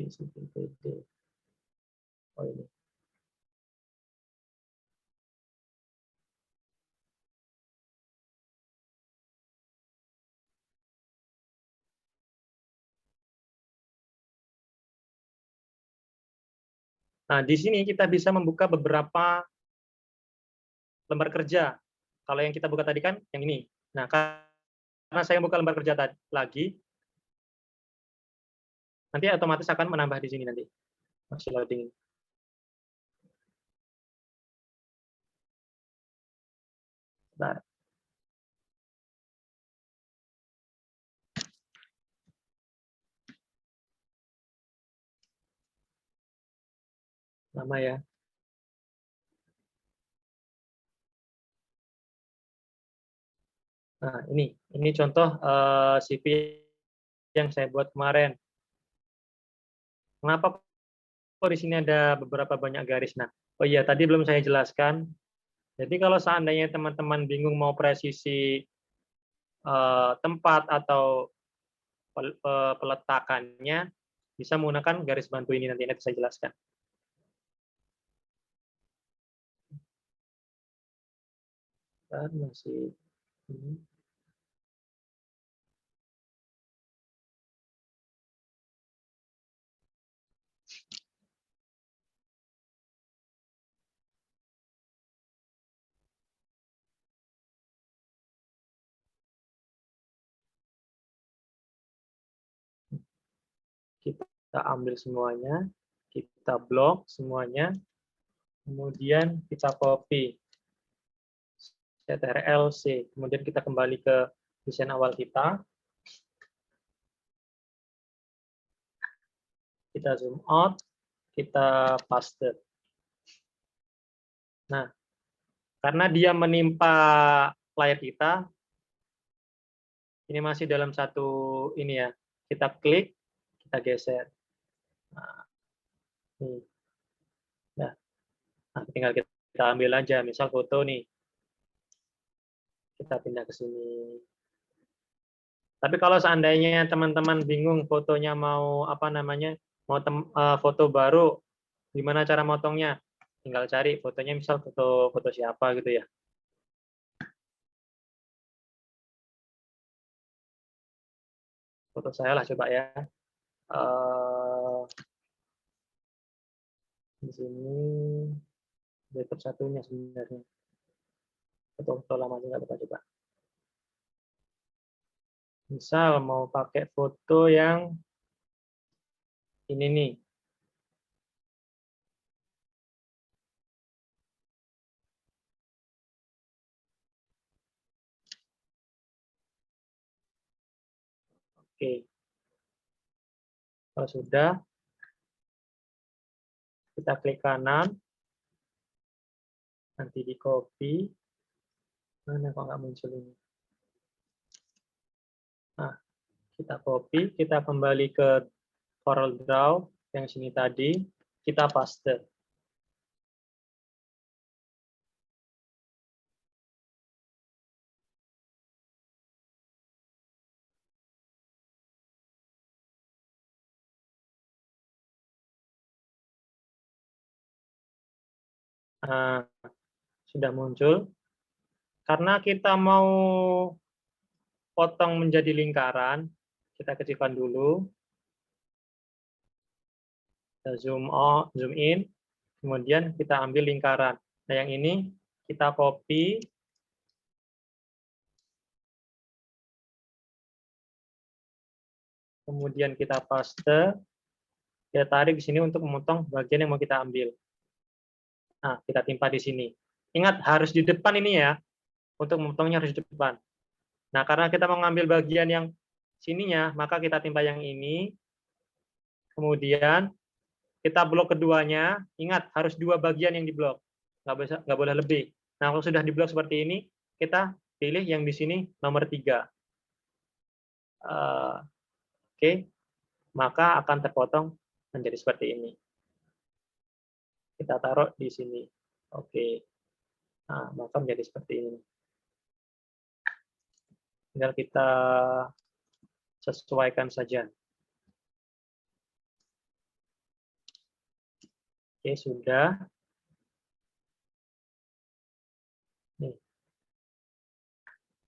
CV. Oh ini. Nah, di sini kita bisa membuka beberapa lembar kerja. Kalau yang kita buka tadi kan yang ini. Nah, karena saya buka lembar kerja lagi, nanti otomatis akan menambah di sini nanti. Masih loading. Bentar. Lama ya. Nah, ini contoh CV yang saya buat kemarin. Kenapa kok di sini ada beberapa banyak garis? Nah, oh iya tadi belum saya jelaskan. Jadi kalau seandainya teman-teman bingung mau presisi tempat atau peletakannya, bisa menggunakan garis bantu ini nanti saya jelaskan. Masih ini. Kita ambil semuanya, kita blok semuanya, kemudian kita copy. Ctrl C, kemudian kita kembali ke desain awal kita zoom out, kita paste. Nah, karena dia menimpa layar kita, ini masih dalam satu ini ya, kita klik, kita geser. Nah, ini. Nah, tinggal kita ambil aja, misal foto nih, kita pindah ke sini. Tapi kalau seandainya teman-teman bingung fotonya mau apa namanya, mau foto baru, gimana cara motongnya? Tinggal cari fotonya, misal foto siapa gitu ya. Foto saya lah coba ya. Di sini laptop satunya sebenarnya. Foto-foto lama juga coba. Misal mau pakai foto yang ini nih. Oke. Kalau sudah, kita klik kanan, nanti di copy. Mana kok nggak muncul ini? Nah, kita copy, kita kembali ke Corel Draw yang sini tadi, kita paste. Nah, sudah muncul. Karena kita mau potong menjadi lingkaran, kita kecilkan dulu. Kita zoom in, kemudian kita ambil lingkaran. Nah, yang ini kita copy, kemudian kita paste, kita tarik di sini untuk memotong bagian yang mau kita ambil. Nah, kita timpa di sini. Ingat, harus di depan ini ya. Untuk memotongnya harus di depan. Nah, karena kita mau ngambil bagian yang sininya, maka kita timpa yang ini. Kemudian kita blok keduanya. Ingat, harus 2 bagian yang diblok. Nggak boleh lebih. Nah, kalau sudah diblok seperti ini, kita pilih yang di sini nomor 3. Oke, maka akan terpotong menjadi seperti ini. Kita taruh di sini. Oke. Nah, maka menjadi seperti ini. Tinggal kita sesuaikan saja. Oke, sudah. Nih.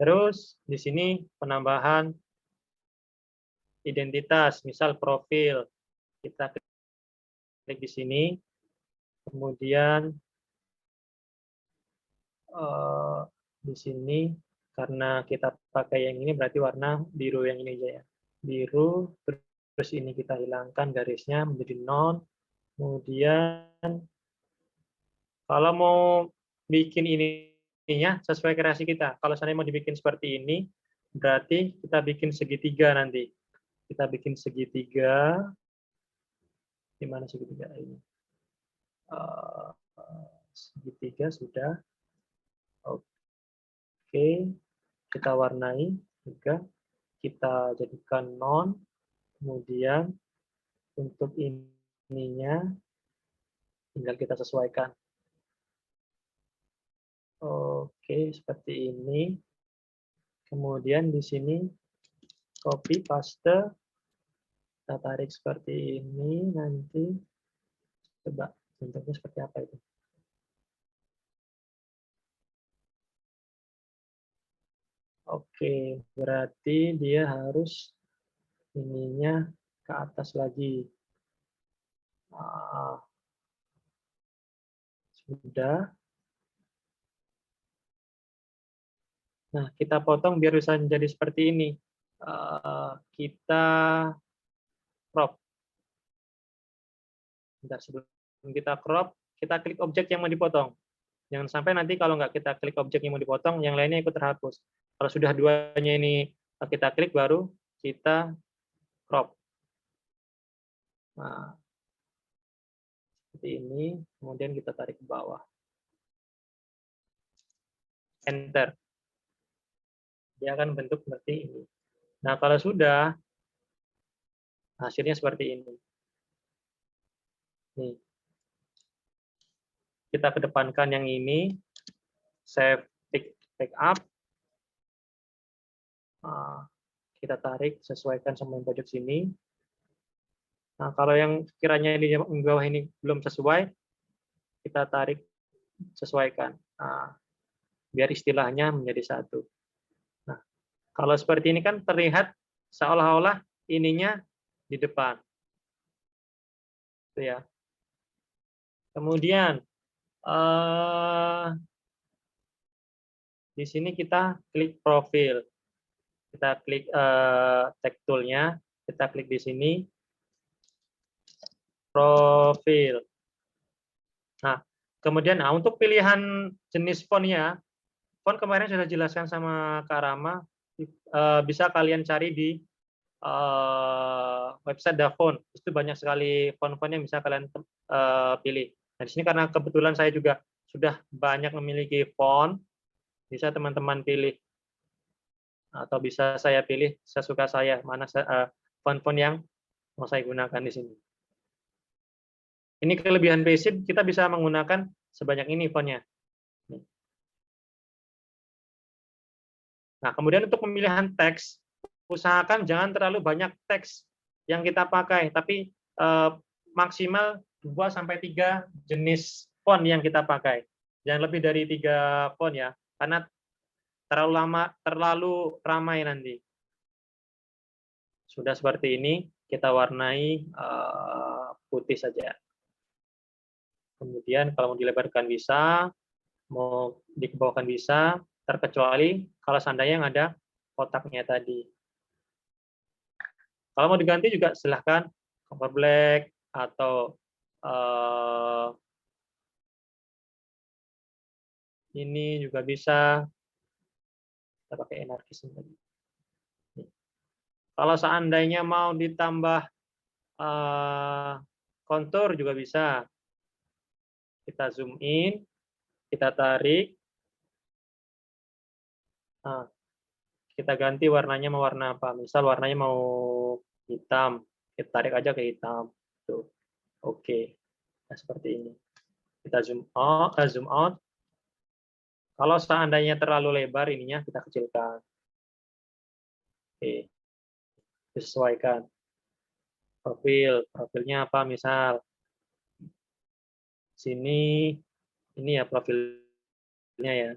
Terus di sini penambahan identitas, misal profil. Kita klik di sini. Kemudian di sini karena kita pakai yang ini berarti warna biru yang ini aja ya. Biru, terus ini kita hilangkan garisnya menjadi non. Kemudian kalau mau bikin ininya sesuai kreasi kita. Kalau seandainya mau dibikin seperti ini, berarti kita bikin segitiga nanti. Kita bikin segitiga. Di mana segitiga ini? Segitiga sudah. Oke, kita warnai juga. Kita jadikan non. Kemudian untuk ininya tinggal kita sesuaikan. Oke, seperti ini. Kemudian di sini copy paste, kita tarik seperti ini nanti. Coba bentuknya seperti apa itu? Oke, berarti dia harus ininya ke atas lagi. Sudah. Nah, kita potong biar bisa menjadi seperti ini. Kita crop. Bentar, sebelum kita crop, kita klik objek yang mau dipotong. Jangan sampai nanti kalau nggak kita klik objek yang mau dipotong, yang lainnya ikut terhapus. Kalau sudah duanya ini kita klik, baru kita crop. Nah, seperti ini, kemudian kita tarik ke bawah. Enter. Dia akan bentuk seperti ini. Nah, kalau sudah, hasilnya seperti ini. Nih. Kita kedepankan yang ini, save pick up. Kita tarik, sesuaikan sama yang pojok sini. Nah, kalau yang kiranya di bawah ini belum sesuai, kita tarik, sesuaikan. Nah, biar istilahnya menjadi satu. Nah, kalau seperti ini kan terlihat seolah-olah ininya di depan. Itu ya. Kemudian di sini kita klik profil. Kita klik tag tool-nya, kita klik di sini profil. Nah, kemudian untuk pilihan jenis font-nya, font kemarin sudah jelaskan sama Kak Rama, bisa kalian cari di website Dafont. Itu banyak sekali font-font yang bisa kalian pilih. Nah, di sini karena kebetulan saya juga sudah banyak memiliki font, bisa teman-teman pilih atau bisa saya pilih sesuka saya mana font-font yang mau saya gunakan di sini. Ini kelebihan Basic, kita bisa menggunakan sebanyak ini fontnya. Nah, kemudian untuk pemilihan teks, usahakan jangan terlalu banyak teks yang kita pakai, tapi maksimal 2-3 jenis font yang kita pakai. Jangan lebih dari 3 font ya, karena terlalu ramai nanti. Sudah seperti ini, kita warnai putih saja. Kemudian kalau mau dilebarkan bisa, mau dikebawahkan bisa, terkecuali kalau seandainya yang ada kotaknya tadi. Kalau mau diganti juga silahkan cover black atau ini juga bisa. Kita pakai anarkisme tadi. Kalau seandainya mau ditambah kontur juga bisa. Kita zoom in, kita tarik. Nah, kita ganti warnanya mau warna apa. Misal warnanya mau hitam, kita tarik aja ke hitam. Tuh. Oke. Nah, seperti ini. Kita zoom out. Kalau seandainya terlalu lebar ininya kita kecilkan. Oke. Disesuaikan. Profilnya apa misal. Sini ini ya profilnya ya.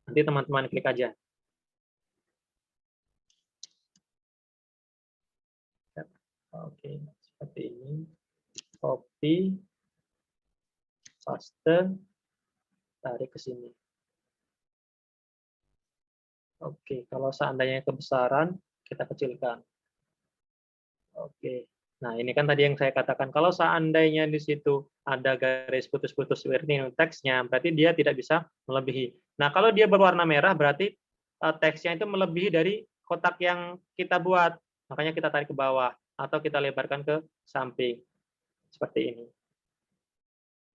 Nanti teman-teman klik aja. Oke, seperti ini. Copy, paste, tarik ke sini. Oke, kalau seandainya kebesaran, kita kecilkan. Oke. Nah, ini kan tadi yang saya katakan, kalau seandainya di situ ada garis putus-putus warning teksnya, berarti dia tidak bisa melebihi. Nah, kalau dia berwarna merah, berarti teksnya itu melebihi dari kotak yang kita buat. Makanya kita tarik ke bawah, atau kita lebarkan ke samping. Seperti ini.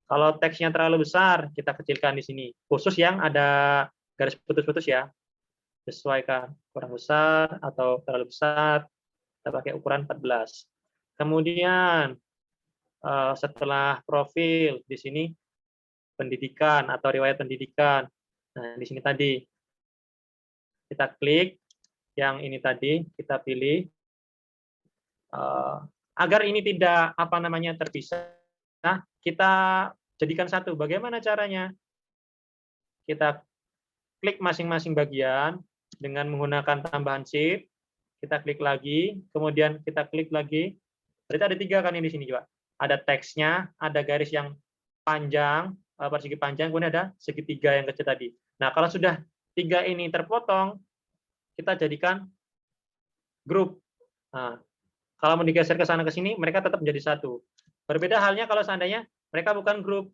Kalau teksnya terlalu besar, kita kecilkan di sini. Khusus yang ada garis putus-putus ya. Sesuaikan kurang besar atau terlalu besar, kita pakai ukuran 14. Kemudian setelah profil di sini pendidikan atau riwayat pendidikan. Nah, di sini tadi kita klik yang ini tadi, kita pilih agar ini tidak terpisah. Nah, kita jadikan satu. Bagaimana caranya? Kita klik masing-masing bagian dengan menggunakan tambahan shift. Kita klik lagi, kemudian kita klik lagi. Berarti ada 3 kan ini di sini juga. Ada teksnya, ada garis yang panjang, persegi panjang, kemudian ada segitiga yang kecil tadi. Nah, kalau sudah 3 ini terpotong, kita jadikan grup. Nah, kalau mau digeser ke sana ke sini, mereka tetap menjadi satu. Berbeda halnya kalau seandainya mereka bukan grup.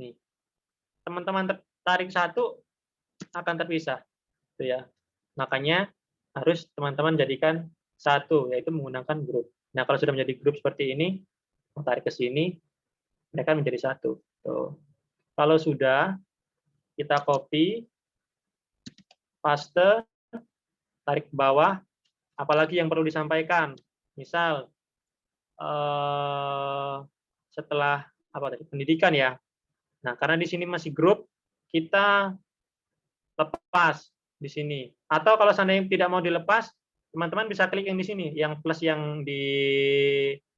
Nih, teman-teman tarik satu akan terpisah, itu ya. Makanya harus teman-teman jadikan satu, yaitu menggunakan grup. Nah, kalau sudah menjadi grup seperti ini, tarik ke sini, mereka menjadi satu. Tuh. Kalau sudah, kita copy, paste, tarik ke bawah, apalagi yang perlu disampaikan. Misal, setelah pendidikan ya. Nah, karena di sini masih grup, kita lepas di sini. Atau kalau seandainya tidak mau dilepas, teman-teman bisa klik yang di sini, yang plus yang di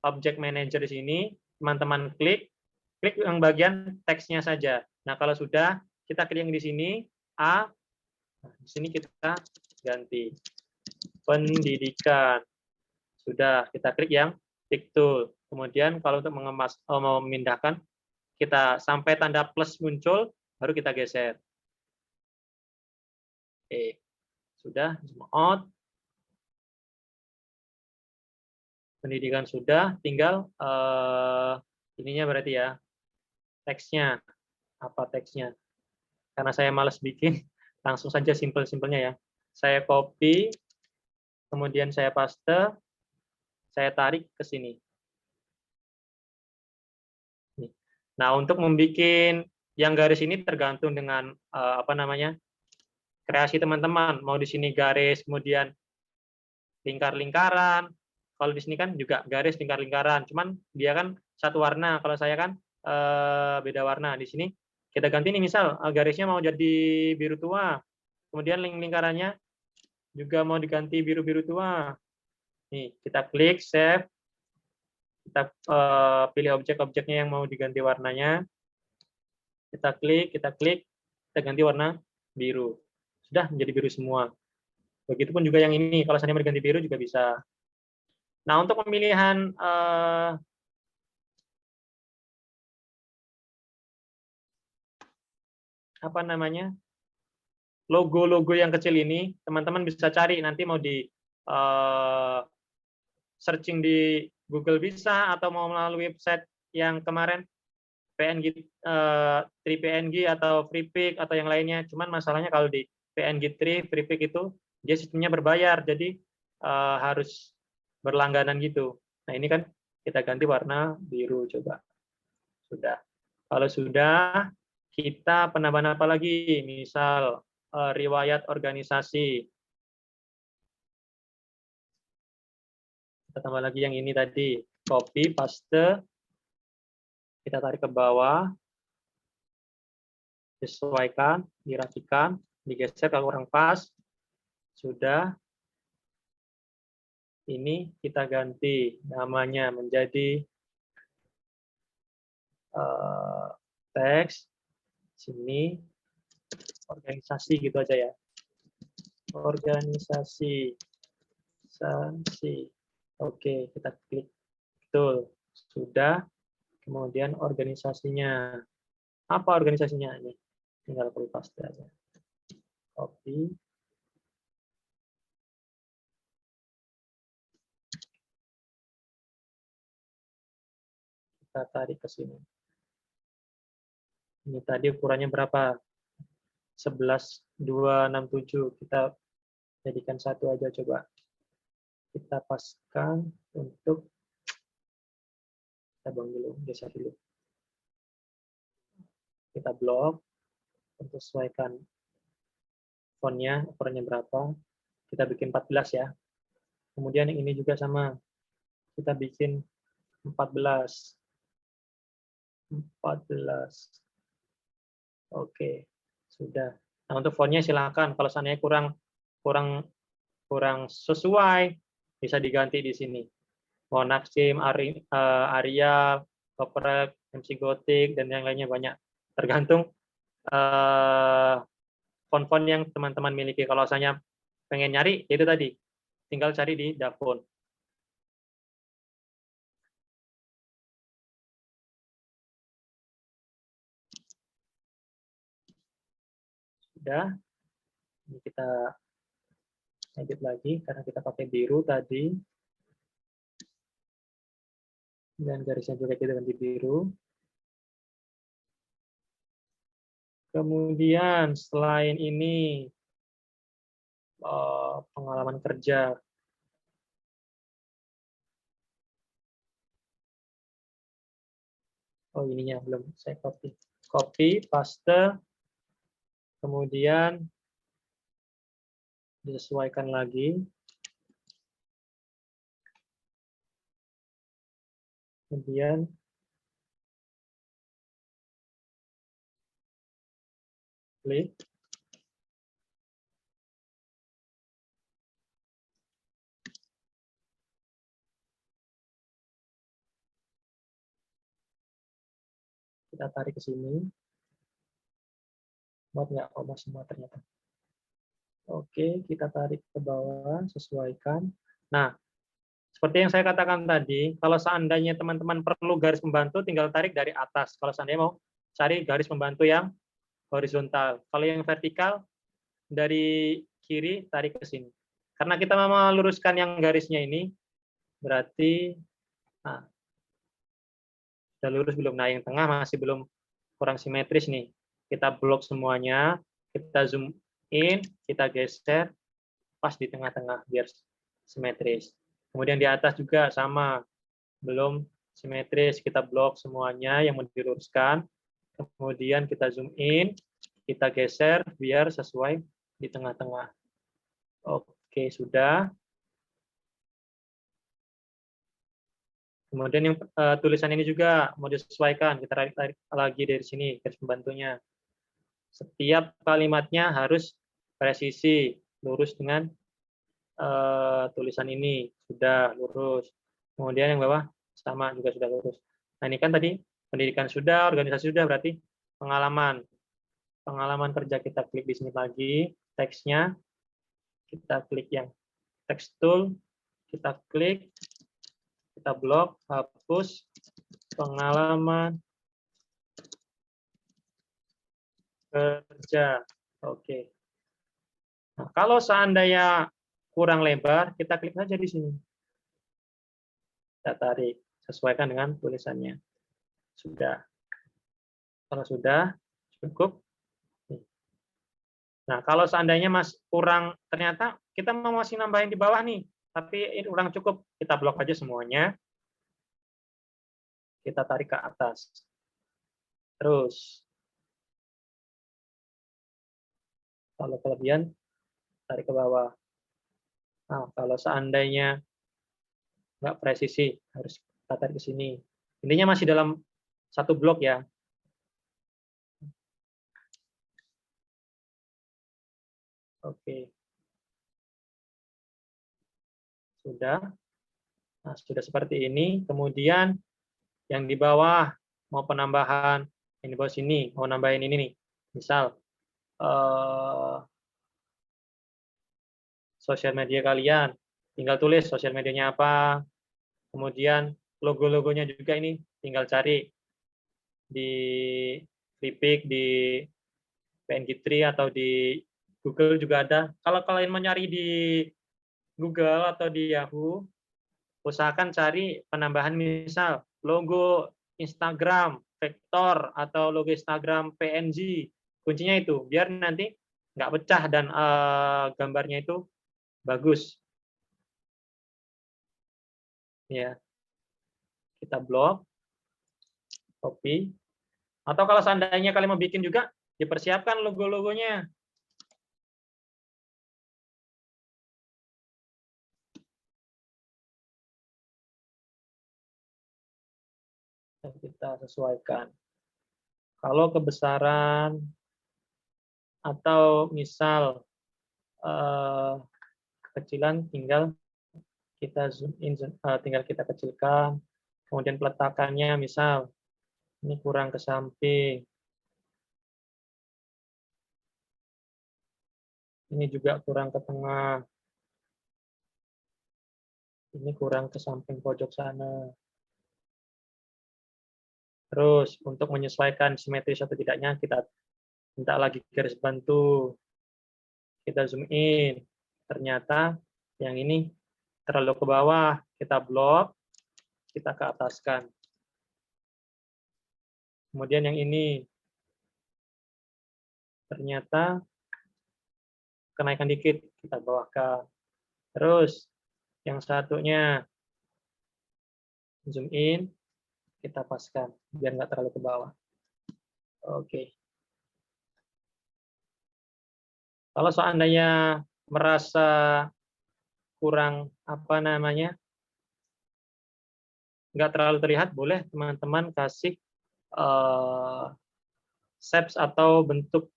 Object Manager di sini, teman-teman klik yang bagian teksnya saja. Nah, kalau sudah, kita klik yang di sini, A, nah, di sini kita ganti pendidikan. Sudah, kita klik yang tick tool. Kemudian kalau untuk memindahkan, kita sampai tanda plus muncul, baru kita geser. Oke, sudah, zoom out. Pendidikan sudah, tinggal ininya berarti ya, teksnya. Apa teksnya? Karena saya malas bikin, langsung saja simpel-simpelnya ya. Saya copy, kemudian saya paste, saya tarik ke sini. Nah, untuk membuat yang garis ini tergantung dengan kreasi teman-teman. Mau di sini garis, kemudian lingkar-lingkaran. Kalau di sini kan juga garis lingkar-lingkaran. Cuman dia kan satu warna. Kalau saya kan beda warna. Di sini kita ganti nih, misal garisnya mau jadi biru tua. Kemudian lingkarannya juga mau diganti biru-biru tua. Nih, kita klik save. Kita pilih objek-objeknya yang mau diganti warnanya. Kita klik, kita ganti warna biru. Sudah menjadi biru semua. Begitupun juga yang ini, kalau seandainya mau diganti biru juga bisa. Nah, untuk pemilihan apa namanya, logo-logo yang kecil ini, teman-teman bisa cari nanti mau di searching di Google bisa, atau mau melalui website yang kemarin PNG 3PNG atau FreePik atau yang lainnya. Cuman masalahnya kalau di PNG 3 FreePik itu dia sistemnya berbayar, jadi harus berlangganan gitu. Nah, ini kan kita ganti warna biru coba. Sudah. Kalau sudah, kita penambahan apa lagi? Misal riwayat organisasi. Kita tambah lagi yang ini tadi, copy, paste, kita tarik ke bawah, disesuaikan, dirapikan, digeser kalau kurang pas, sudah. Ini kita ganti namanya menjadi teks, sini, organisasi gitu aja ya. Organisasi. Oke, kita klik. Betul. Sudah. Kemudian organisasinya. Apa organisasinya ini? Tinggal copy paste aja. Copy. Kita tarik ke sini. Ini tadi ukurannya berapa? 11.267. Kita jadikan satu aja coba. Kita paskan untuk, kita buang dulu, geser dulu. Kita blok untuk sesuaikan fontnya, ukurannya berapa. Kita bikin 14 ya. Kemudian yang ini juga sama. Kita bikin 14. Oke, sudah. Nah, untuk fontnya silakan. Kalau seandainya kurang sesuai, bisa diganti di sini. Monaxim, Arial, Coprec, MC Gothic, dan yang lainnya banyak. Tergantung font-font yang teman-teman miliki. Kalau misalnya pengen nyari, itu tadi. Tinggal cari di Dafont. Sudah. Ini kita edit lagi, karena kita pakai biru tadi. Dan garisnya juga kita ganti biru. Kemudian selain ini, pengalaman kerja. Oh, ininya belum saya copy. Copy, paste, kemudian disesuaikan lagi. Kemudian klik. Kita tarik ke sini. Buat nggak koma semua ternyata. Oke, kita tarik ke bawah, sesuaikan. Nah, seperti yang saya katakan tadi, kalau seandainya teman-teman perlu garis pembantu, tinggal tarik dari atas. Kalau seandainya mau cari garis pembantu yang horizontal. Kalau yang vertikal, dari kiri tarik ke sini. Karena kita mau meluruskan yang garisnya ini, berarti nah, sudah lurus belum? Nah, yang tengah masih belum, kurang simetris nih. Kita blok semuanya, kita zoom in, kita geser, pas di tengah-tengah biar simetris. Kemudian di atas juga sama, belum simetris, kita blok semuanya yang mau diluruskan. Kemudian kita zoom in, kita geser biar sesuai di tengah-tengah. Oke, sudah. Kemudian yang tulisan ini juga mau disesuaikan, kita tarik lagi dari sini garis pembantunya. Setiap kalimatnya harus presisi, lurus dengan tulisan ini, sudah lurus. Kemudian yang bawah sama juga sudah lurus. Nah, ini kan tadi pendidikan sudah, organisasi sudah, berarti pengalaman. Pengalaman kerja kita klik di sini lagi, teksnya, kita klik yang text tool, kita klik, kita blok, hapus, pengalaman kerja. Oke. Nah, kalau seandainya kurang lebar, kita klik saja di sini. Kita tarik, sesuaikan dengan tulisannya. Sudah. Kalau sudah, cukup. Nah, kalau seandainya Mas kurang, ternyata kita mau masih nambahin di bawah nih, tapi ini kurang cukup, kita blok aja semuanya, kita tarik ke atas. Terus, kalau kelebihan, tarik ke bawah. Nah, kalau seandainya nggak presisi, harus kita tarik ke sini. Intinya masih dalam satu blok ya. Oke. Sudah. Nah, sudah seperti ini. Kemudian yang di bawah mau penambahan, yang di bawah sini mau nambahin ini nih. Misal sosial media kalian, tinggal tulis sosial medianya apa. Kemudian logo-logonya juga ini tinggal cari di Flipik, di PNG3 atau di Google juga ada. Kalau kalian mau nyari di Google atau di Yahoo, usahakan cari penambahan misal logo Instagram vektor atau logo Instagram PNG. Kuncinya itu biar nanti nggak pecah dan gambarnya itu bagus. Ya, kita blok, copy. Atau kalau seandainya kalian mau bikin juga, dipersiapkan logo-logonya. Dan kita sesuaikan. Kalau kebesaran atau misal kecilan tinggal kita zoom in, tinggal kita kecilkan. Kemudian peletakannya misal ini kurang ke samping. Ini juga kurang ke tengah. Ini kurang ke samping pojok sana. Terus untuk menyesuaikan simetris atau tidaknya kita minta lagi garis bantu. Kita zoom in. Ternyata yang ini terlalu ke bawah. Kita blok, kita ke ataskan. Kemudian yang ini ternyata kenaikan dikit, kita bawahkan. Terus yang satunya zoom in, kita paskan biar nggak terlalu ke bawah. Oke. Kalau seandainya merasa kurang apa namanya, nggak terlalu terlihat, boleh teman-teman kasih shapes atau bentuk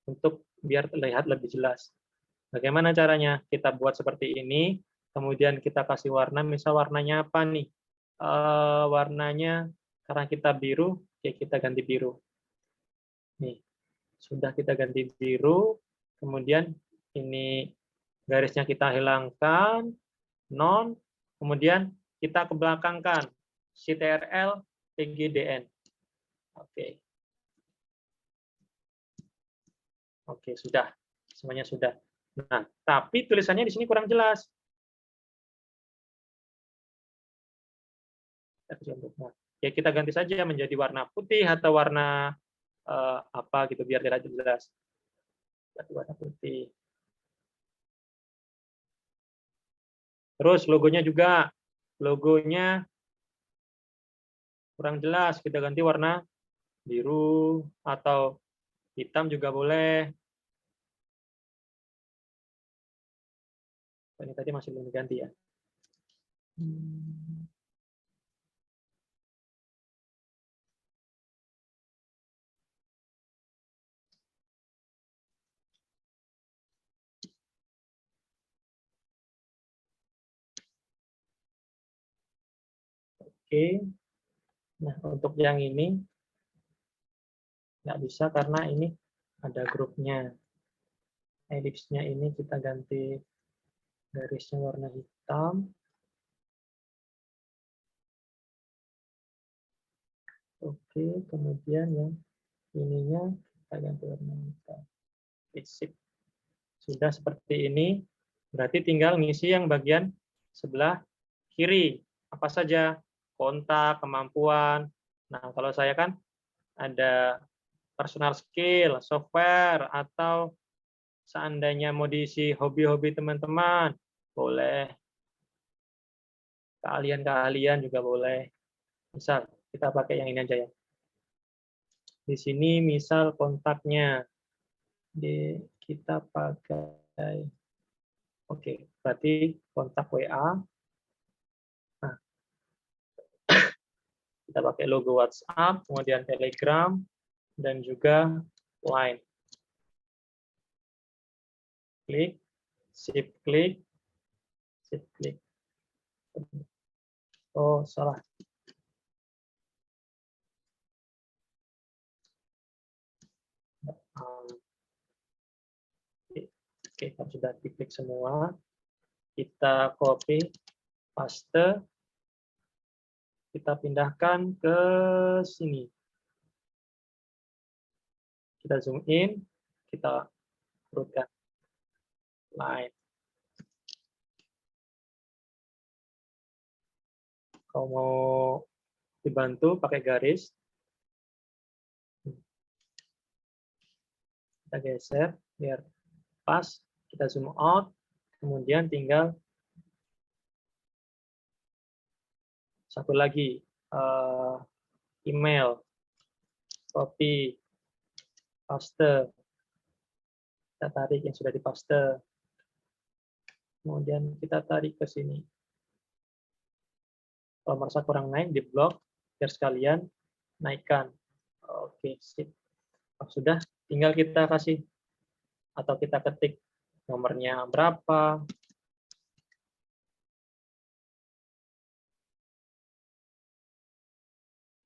untuk biar terlihat lebih jelas. Bagaimana caranya? Kita buat seperti ini, kemudian kita kasih warna, misal warnanya apa nih? Warnanya karena kita biru, ya kita ganti biru. Nih, sudah kita ganti biru, kemudian ini garisnya kita hilangkan, non, kemudian kita kebelakangkan CTRL PGDN. Oke. Oke, sudah. Semuanya sudah. Nah, tapi tulisannya di sini kurang jelas. Nah, ya kita ganti saja menjadi warna putih atau warna apa gitu biar tidak jelas. Warna putih. Terus logonya juga, logonya kurang jelas, kita ganti warna biru atau hitam juga boleh. Ini tadi masih belum diganti ya. Oke. Nah, untuk yang ini nggak bisa karena ini ada grupnya. Ellipse-nya ini kita ganti garisnya warna hitam. Oke, kemudian yang ininya kita ganti warna hitam. Oke, sip. Sudah seperti ini, berarti tinggal ngisi yang bagian sebelah kiri. Apa saja? Kontak, kemampuan. Nah, kalau saya kan ada personal skill, software, atau seandainya mau diisi hobi-hobi teman-teman, boleh. Keahlian-keahlian juga boleh. Misal, kita pakai yang ini aja ya. Di sini misal kontaknya. Kita pakai, oke, berarti kontak WA. Nah, kita pakai logo WhatsApp, kemudian Telegram, dan juga Line. Klik, shift klik, shift klik. Oh, salah. Oke, kalau sudah diklik semua, kita copy, paste, kita pindahkan ke sini. Kita zoom in, kita urutkan line. Kalau mau dibantu pakai garis, kita geser biar pas, kita zoom out, kemudian tinggal satu lagi, email, copy, paste, kita tarik yang sudah dipaste, kemudian kita tarik ke sini. Kalau merasa kurang naik, di blok, biar sekalian naikkan. Oke, sip. Sudah, tinggal kita kasih atau kita ketik nomornya berapa.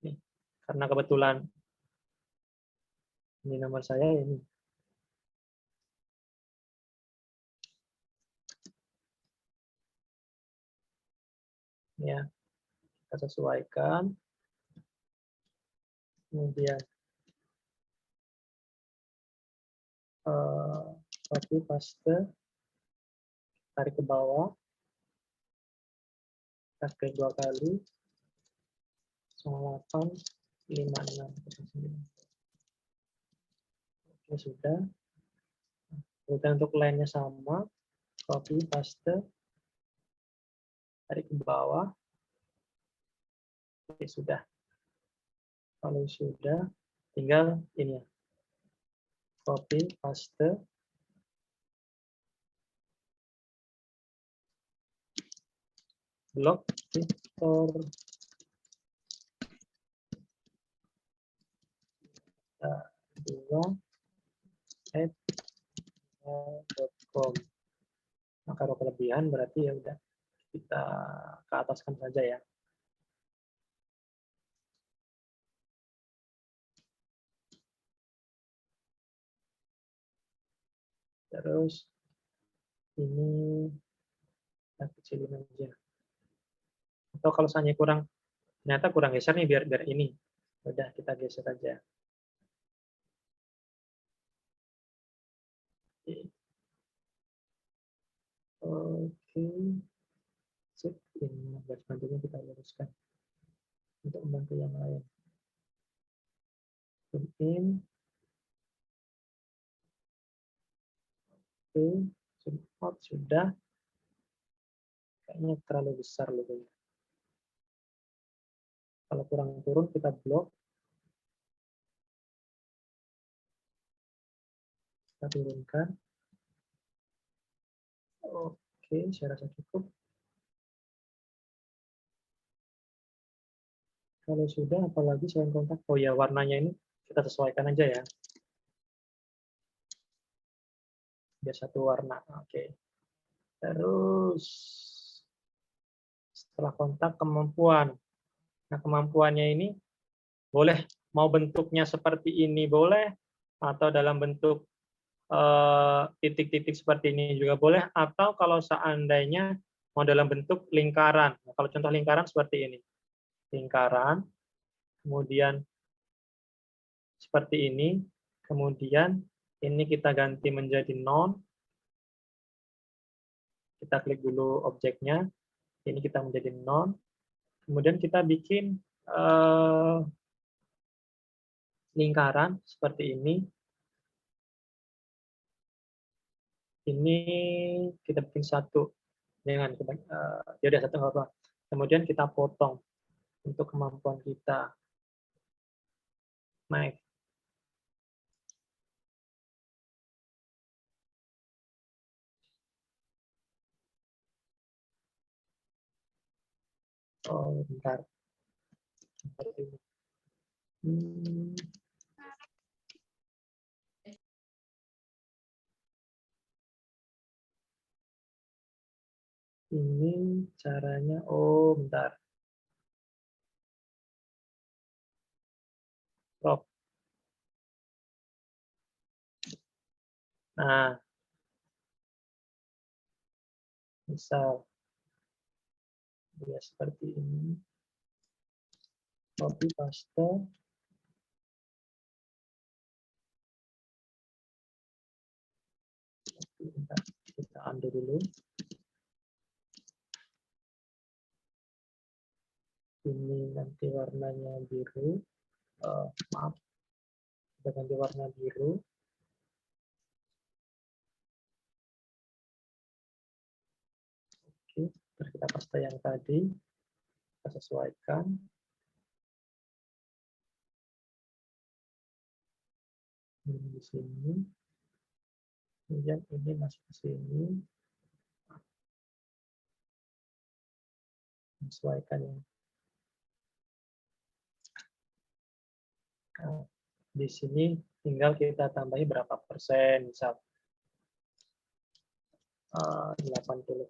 Nih, karena kebetulan ini nomor saya ini. Ya, kita sesuaikan. Kemudian copy paste, tarik ke bawah, kita klik 2 kali, 085609. Oke, sudah. Kemudian untuk line-nya sama, copy paste, tarik ke bawah. Oke, sudah. Kalau sudah, tinggal ini ya. Copy paste, blok Victor @gmail.com. Nah, kalau kelebihan berarti ya udah kita ke ataskan saja ya. Terus ini kita kecilin aja. Atau kalau misalnya ternyata kurang geser nih biar ini. Udah kita geser aja. Oke. Sip, ini garis bantunya kita luruskan untuk membantu yang lain. Zoom in. Oke, zoom out sudah. Kayaknya terlalu besar logonya. Kalau kurang turun kita blok. Kita turunkan. Oke, saya rasa cukup. Kalau sudah, apalagi selain kontak. Oh ya, warnanya ini kita sesuaikan aja ya. Biar satu warna. Oke. Terus setelah kontak, kemampuan. Nah, kemampuannya ini boleh mau bentuknya seperti ini boleh, atau dalam bentuk titik-titik seperti ini juga boleh, atau kalau seandainya mau dalam bentuk lingkaran. Nah, kalau contoh lingkaran seperti ini. Lingkaran, kemudian seperti ini, kemudian ini kita ganti menjadi non. Kita klik dulu objeknya, ini kita menjadi non. Kemudian kita bikin lingkaran seperti ini. Ini kita bikin satu dengan jadi satu nggak apa. Kemudian kita potong untuk kemampuan kita. Naik. Oh, bentar. Ini caranya, oh bentar. Crop. Nah, misal ya seperti ini. Copy paste. Bentar, kita undo dulu. Ini nanti warnanya biru. Maaf, kita ganti warna biru. Oke, terus kita paste yang tadi, kita sesuaikan. Ini di sini. Kemudian ini masuk ke sini. Sesuaikan ya. Nah, di sini tinggal kita tambahi berapa persen, misal 80%.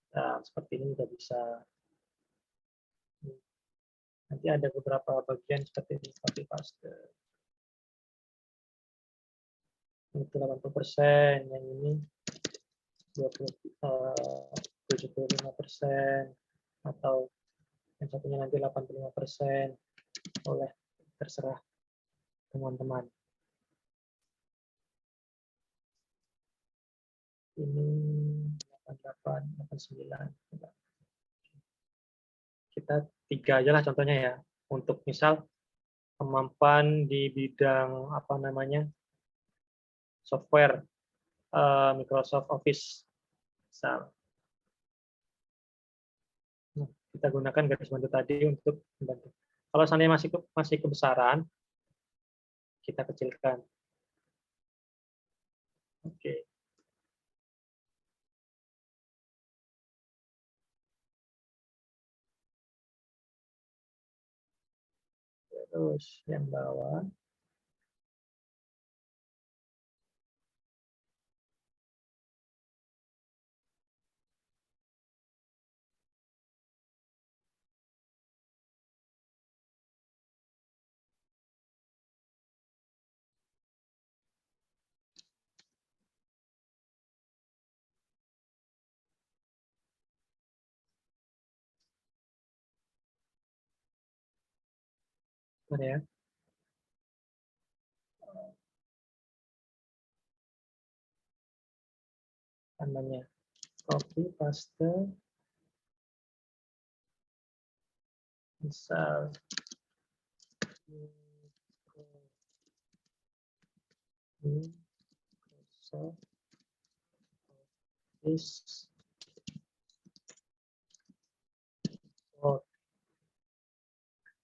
Nah, seperti ini sudah bisa. Nanti ada beberapa bagian seperti ini, copy paste. Itu 80%, yang ini 75%, atau yang satunya nanti 85%. Boleh, terserah teman-teman. Ini 88, 89. Kita 3 aja lah contohnya ya. Untuk misal kemampuan di bidang apa namanya software Microsoft Office. Misal. Nah, kita gunakan garis bantu tadi untuk membantu. Kalau seandainya masih kebesaran, kita kecilkan. Oke. Terus yang bawah. Mana ya? Namanya copy paste. Misal Microsoft Office.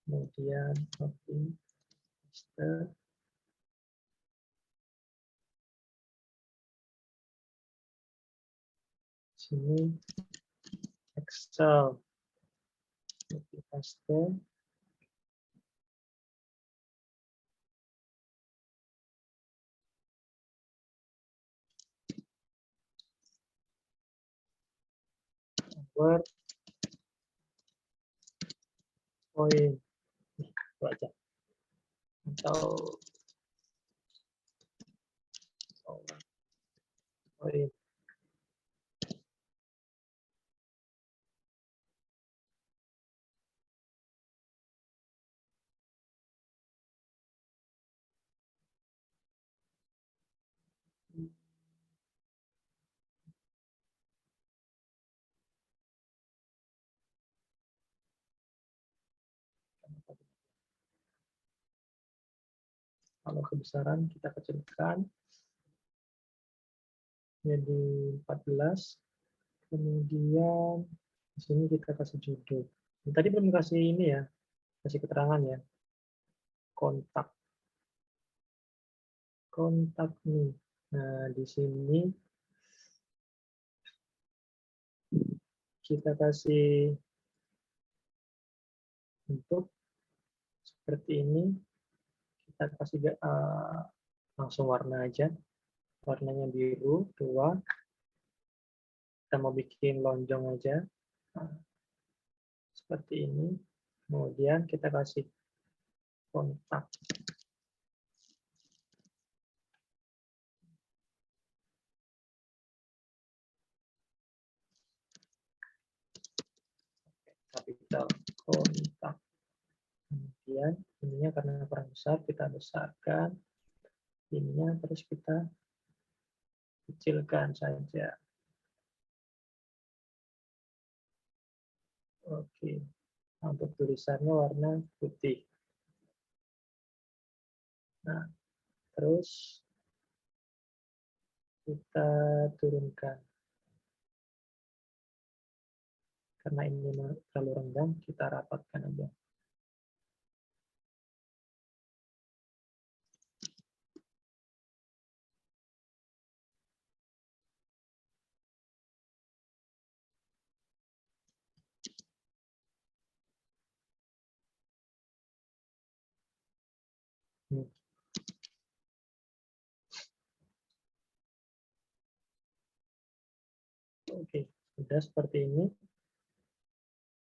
Kemudian copy paste. Sini Excel. Copy paste. Word point itu aja, atau point. Kalau kebesaran kita kecilkan jadi 14. Kemudian di sini kita kasih judul. Tadi belum kasih ini ya, kasih keterangan ya. Kontak. Kontak nih. Nah, di sini kita kasih bentuk seperti ini. Kita kasih langsung warna aja. Warnanya biru, 2. Kita mau bikin lonjong aja. Nah, seperti ini. Kemudian kita kasih kontak. Kapital kontak. Kemudian ininya karena kurang besar, kita besarkan. Ininya terus kita kecilkan saja. Oke. Untuk tulisannya warna putih. Nah, terus kita turunkan. Karena ini terlalu rendah, kita rapatkan aja. Oke, sudah seperti ini.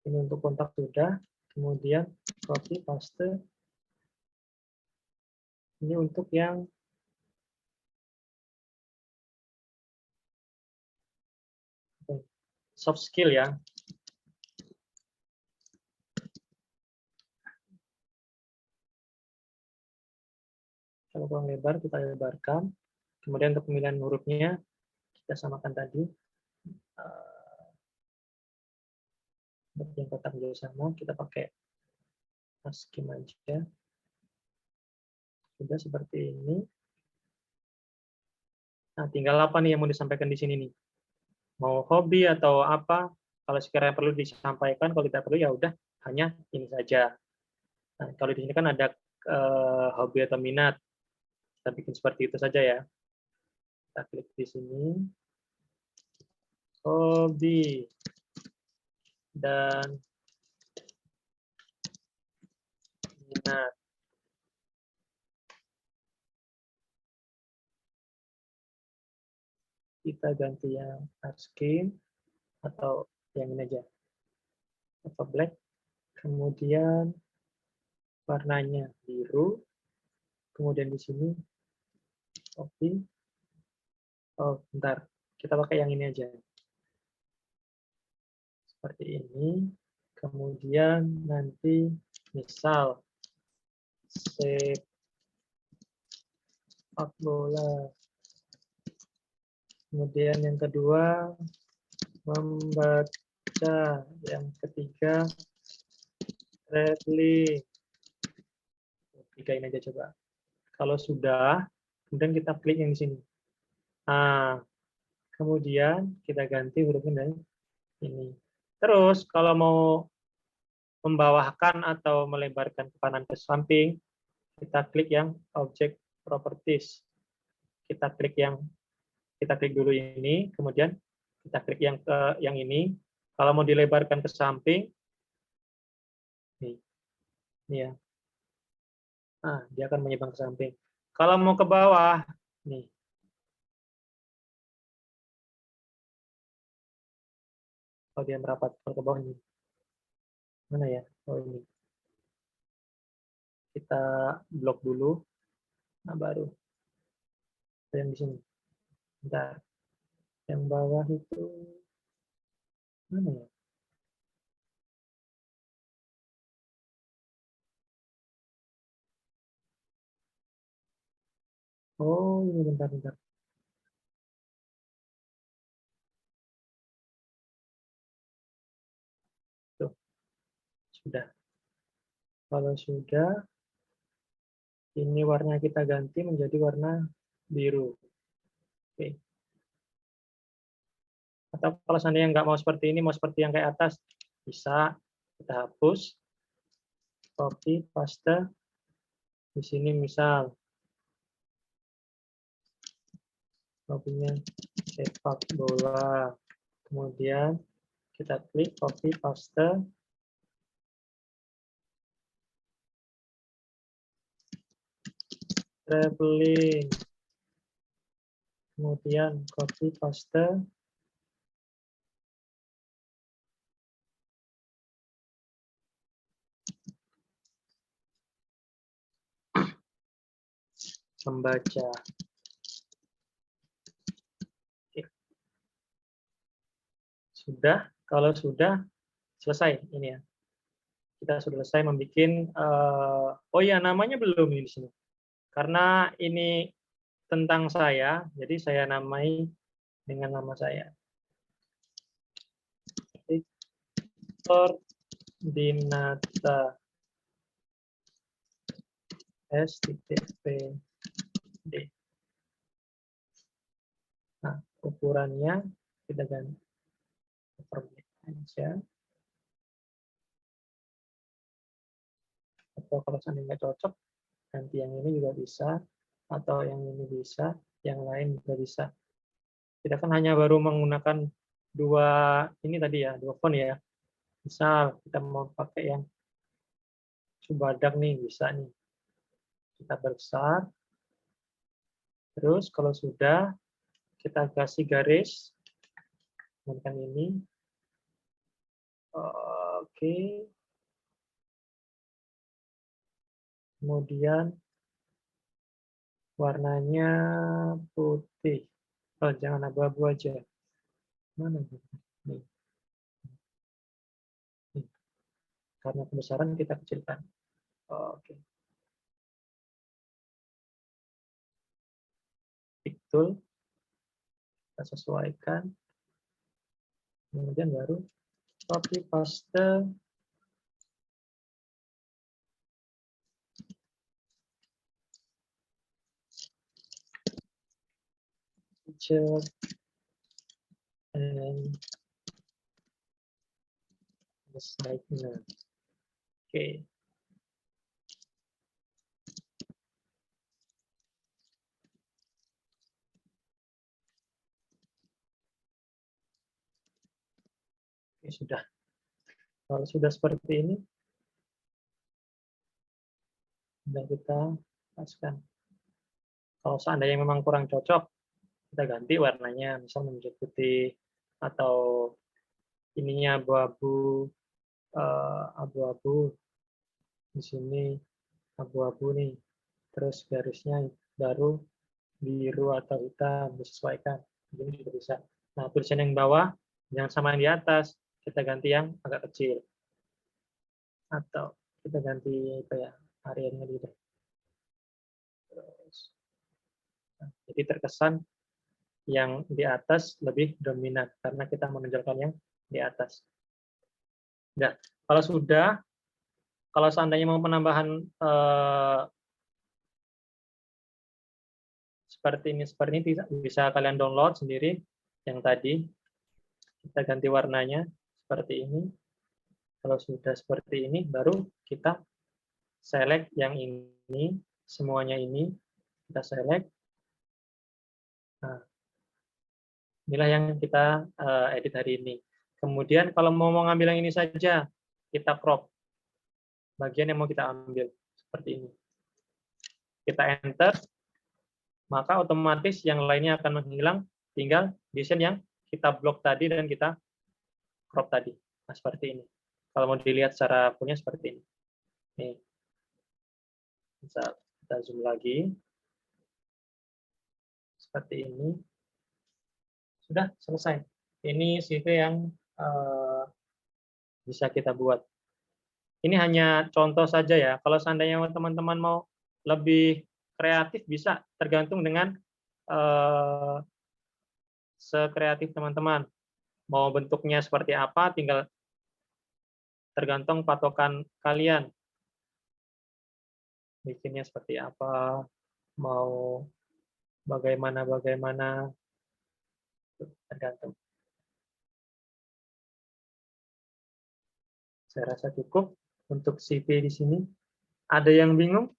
Ini untuk kontak sudah. Kemudian copy paste. Ini untuk yang soft skill ya. Kalau kurang lebar, kita lebarkan. Kemudian untuk pemilihan hurufnya, kita samakan tadi. Untuk yang kotak juga sama, kita pakai ASCII aja. Sudah seperti ini. Nah, tinggal apa nih yang mau disampaikan di sini nih? Mau hobi atau apa? Kalau sekiranya perlu disampaikan, kalau tidak perlu ya udah hanya ini saja. Nah, kalau di sini kan ada hobi atau minat. Kita bikin seperti itu saja ya. Kita klik di sini. Hobi dan minat. Kita ganti yang ASCII atau yang ini aja. Atau black. Kemudian warnanya biru. Kemudian di sini hobi. Oh, bentar. Kita pakai yang ini aja. Seperti ini. Kemudian nanti misal sepak bola. Kemudian yang kedua membaca. Yang ketiga traveling. Tiga ini aja coba. Kalau sudah, kemudian kita klik yang di sini. Nah, kemudian kita ganti hurufnya dari ini. Terus kalau mau membawahkan atau melebarkan ke kanan ke samping, kita klik yang object properties. Kita klik dulu ini, kemudian kita klik yang ini. Kalau mau dilebarkan ke samping, nih ya. Nah, dia akan menyimpang ke samping. Kalau mau ke bawah, nih. Kalau dia merapat ke bawah ini. Mana ya? Oh ini. Kita blok dulu. Nah baru. Yang di sini. Bentar. Yang bawah itu mana ya? Oh ini bentar. Tuh, sudah. Kalau sudah, ini warna kita ganti menjadi warna biru. Oke. Atau kalau seandainya nggak mau seperti ini, mau seperti yang kayak atas, bisa kita hapus, copy, paste. Di sini misal, copy-nya sepak bola. Kemudian kita klik, copy, paste. Traveling. Kemudian copy, paste. Membaca. Oke. Sudah, kalau sudah selesai ini ya. Kita sudah selesai membuat oh ya namanya belum ini di sini. Karena ini tentang saya, jadi saya namai dengan nama saya. Victor Dinata S.P.D. Nah, ukurannya kita ganti aja. Atau kalau seandainya nggak cocok, ganti yang ini juga bisa, atau yang ini bisa, yang lain juga bisa. Kita kan hanya baru menggunakan dua ini tadi ya, dua font ya. Misal kita mau pakai yang Subadak nih, bisa nih. Kita besar. Terus kalau sudah, kita kasih garis. Tekan ini. Oke. Kemudian warnanya putih. Oh, jangan abu-abu aja. Mana nih? Nih. Karena kebesaran kita kecilkan. Oke. Betul. Kita sesuaikan. Kemudian baru copy paste. Picture and slide-nya. Oke. Oke, sudah. Kalau sudah seperti ini, sudah kita paskan. Kalau seandainya memang kurang cocok, kita ganti warnanya, misal menjadi putih atau ininya abu-abu, abu-abu di sini abu-abu nih, terus garisnya baru biru atau hitam, disesuaikan. Ini juga bisa. Nah, tulisan yang bawah jangan sama yang di atas, kita ganti yang agak kecil. Atau kita ganti kayak hariannya gitu. Terus, nah, jadi terkesan yang di atas lebih dominan karena kita menonjolkan yang di atas. Nah, kalau sudah, kalau seandainya mau penambahan seperti ini bisa kalian download sendiri yang tadi. Kita ganti warnanya seperti ini. Kalau sudah seperti ini, baru kita select yang ini, semuanya ini kita select. Nah, inilah yang kita edit hari ini. Kemudian kalau mau ngambil yang ini saja, kita crop bagian yang mau kita ambil seperti ini. Kita enter, maka otomatis yang lainnya akan menghilang, tinggal desain yang kita blok tadi dan kita crop tadi. Nah, seperti ini. Kalau mau dilihat secara fullnya seperti ini. Nih. Bisa kita zoom lagi. Seperti ini. Sudah selesai. Ini CV yang bisa kita buat. Ini hanya contoh saja ya. Kalau seandainya teman-teman mau lebih kreatif bisa tergantung dengan sekreatif teman-teman. Mau bentuknya seperti apa tinggal tergantung patokan kalian. Bikinnya seperti apa, mau bagaimana, tergantung. Saya rasa cukup untuk CV di sini. Ada yang bingung?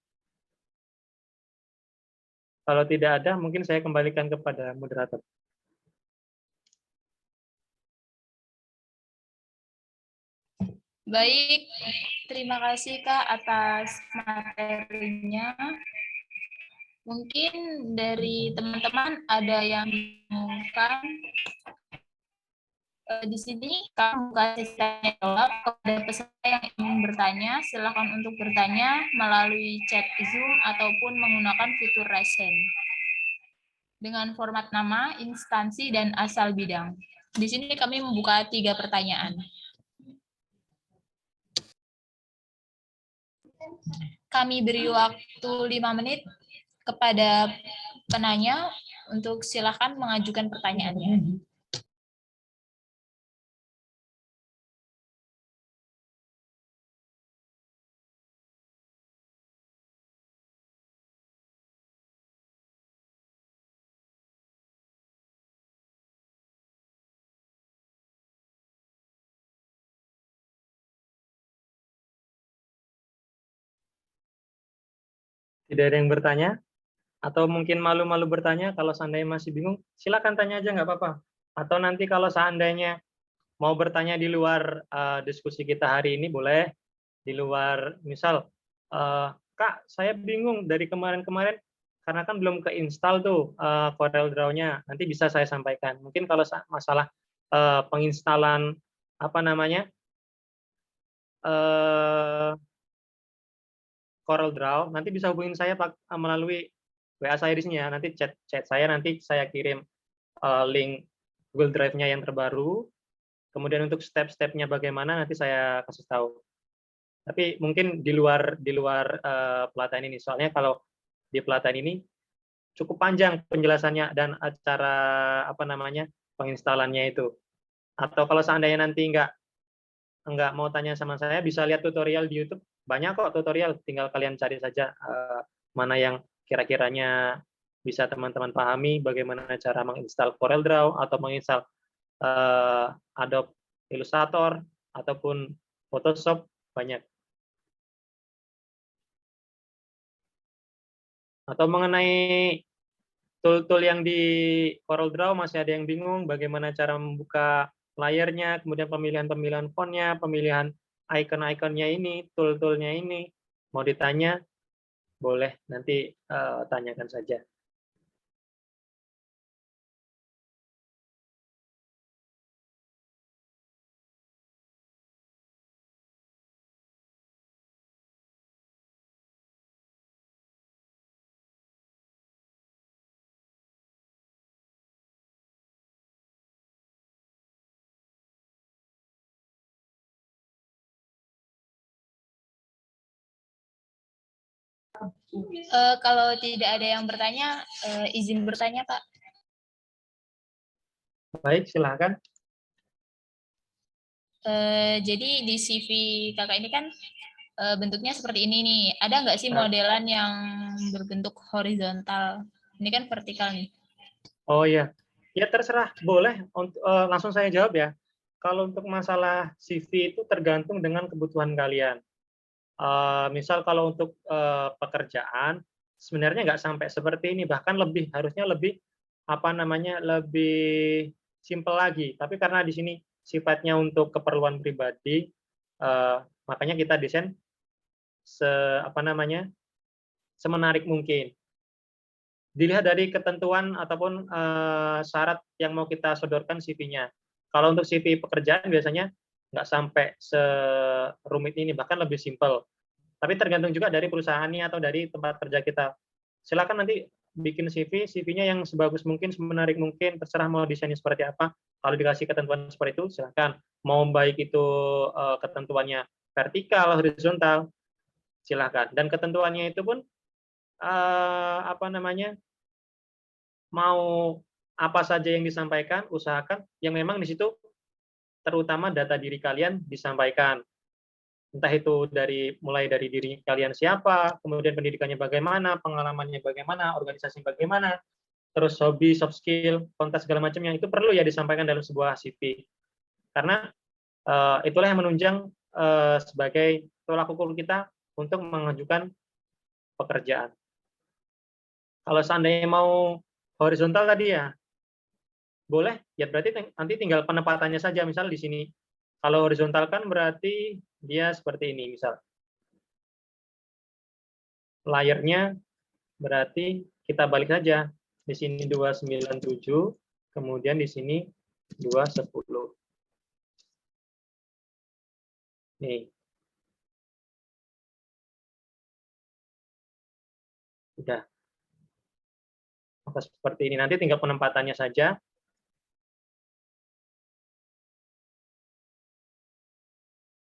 Kalau tidak ada, mungkin saya kembalikan kepada moderator. Baik, terima kasih Kak atas materinya. Mungkin dari teman-teman ada yang bingungkan. Di sini Kak buka sesi tanya jawab kepada peserta yang ingin bertanya. Silakan untuk bertanya melalui chat Zoom ataupun menggunakan fitur raise hand dengan format nama, instansi, dan asal bidang. Di sini kami membuka 3 pertanyaan. Kami beri waktu 5 menit kepada penanya untuk silakan mengajukan pertanyaannya. Tidak ada yang bertanya? Atau mungkin malu-malu bertanya, kalau seandainya masih bingung, silakan tanya aja, nggak apa-apa. Atau nanti kalau seandainya mau bertanya di luar diskusi kita hari ini, boleh. Di luar, misal, Kak, saya bingung dari kemarin-kemarin, karena kan belum keinstall tuh CorelDRAW-nya. Nanti bisa saya sampaikan. Mungkin kalau masalah penginstalan, apa namanya, CorelDRAW, nanti bisa hubungin saya melalui WA saya di sini ya. Nanti chat saya, nanti saya kirim link Google Drive-nya yang terbaru. Kemudian untuk step-stepnya bagaimana nanti saya kasih tahu. Tapi mungkin di luar pelatihan ini. Soalnya kalau di pelatihan ini cukup panjang penjelasannya dan cara apa namanya penginstalannya itu. Atau kalau seandainya nanti nggak mau tanya sama saya, bisa lihat tutorial di YouTube. Banyak kok tutorial, tinggal kalian cari saja mana yang kira-kiranya bisa teman-teman pahami, bagaimana cara menginstal CorelDRAW atau menginstal Adobe Illustrator ataupun Photoshop, banyak. Atau mengenai tool-tool yang di CorelDRAW masih ada yang bingung bagaimana cara membuka layarnya, kemudian pemilihan fontnya, pemilihan icon-iconnya ini, tool-toolnya ini, mau ditanya, boleh nanti tanyakan saja. Kalau tidak ada yang bertanya, izin bertanya, Pak. Baik, silakan. Jadi di CV kakak ini kan bentuknya seperti ini nih. Ada nggak sih modelan yang berbentuk horizontal? Ini kan vertikal nih. Oh iya, ya terserah, boleh. Langsung saya jawab ya. Kalau untuk masalah CV itu tergantung dengan kebutuhan kalian. Misal kalau untuk pekerjaan, sebenarnya nggak sampai seperti ini, bahkan harusnya lebih apa namanya lebih simpel lagi. Tapi karena di sini sifatnya untuk keperluan pribadi, makanya kita desain semenarik mungkin. Dilihat dari ketentuan ataupun syarat yang mau kita sodorkan CV-nya. Kalau untuk CV pekerjaan biasanya nggak sampai serumit ini, bahkan lebih simpel. Tapi tergantung juga dari perusahaannya atau dari tempat kerja kita. Silakan nanti bikin CV-nya yang sebagus mungkin, semenarik mungkin, terserah mau desainnya seperti apa. Kalau dikasih ketentuan seperti itu, silakan. Mau baik itu ketentuannya vertikal, horizontal, silakan. Dan ketentuannya itu pun mau apa saja yang disampaikan, usahakan yang memang di situ terutama data diri kalian disampaikan. Entah itu mulai dari diri kalian siapa, kemudian pendidikannya bagaimana, pengalamannya bagaimana, organisasi bagaimana, terus hobi, soft skill, kontak segala macamnya, itu perlu ya disampaikan dalam sebuah CV. Karena itulah yang menunjang sebagai tolak ukur kita untuk mengajukan pekerjaan. Kalau seandainya mau horizontal tadi ya, boleh, ya berarti nanti tinggal penempatannya saja. Misal di sini, kalau horizontal kan berarti dia seperti ini, misal. Layernya berarti kita balik saja. Di sini 297, kemudian di sini 210. Nih. Udah. Maka seperti ini. Nanti tinggal penempatannya saja.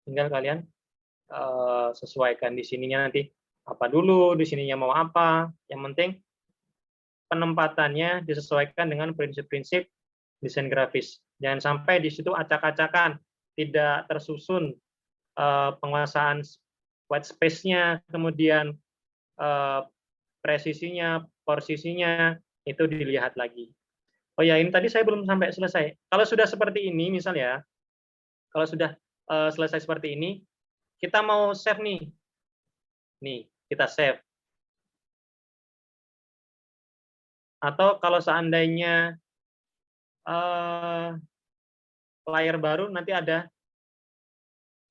Tinggal kalian sesuaikan di sininya nanti apa dulu, di sininya mau apa. Yang penting penempatannya disesuaikan dengan prinsip-prinsip desain grafis. Jangan sampai di situ acak-acakan, tidak tersusun penguasaan white space-nya, kemudian presisinya, posisinya, itu dilihat lagi. Oh ya, ini tadi saya belum sampai selesai. Kalau sudah seperti ini, misalnya, kalau sudah selesai seperti ini, kita mau save nih. Nih, kita save. Atau kalau seandainya layar baru, nanti ada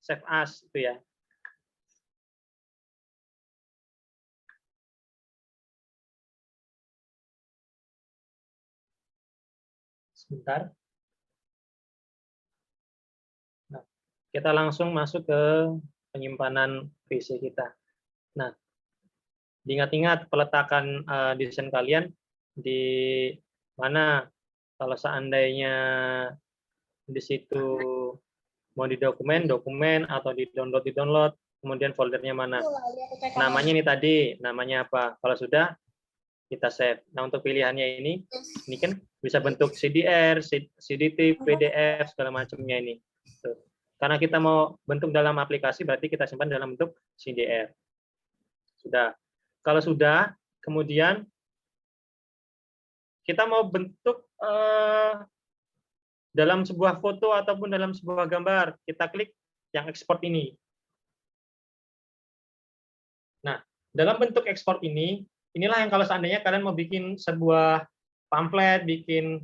save as, itu ya. Sebentar. Nah, kita langsung masuk ke penyimpanan PC kita. Nah, diingat-ingat peletakan desain kalian di mana. Kalau seandainya di situ mau di dokumen, atau di download, kemudian foldernya mana. Namanya ini tadi, namanya apa. Kalau sudah, kita save. Nah, untuk pilihannya ini kan bisa bentuk CDR, CDT, PDF, segala macamnya ini. Tuh. Karena kita mau bentuk dalam aplikasi, berarti kita simpan dalam bentuk CDR. Sudah. Kalau sudah, kemudian kita mau bentuk dalam sebuah foto ataupun dalam sebuah gambar, kita klik yang ekspor ini. Nah, dalam bentuk ekspor ini, inilah yang kalau seandainya kalian mau bikin sebuah pamflet, bikin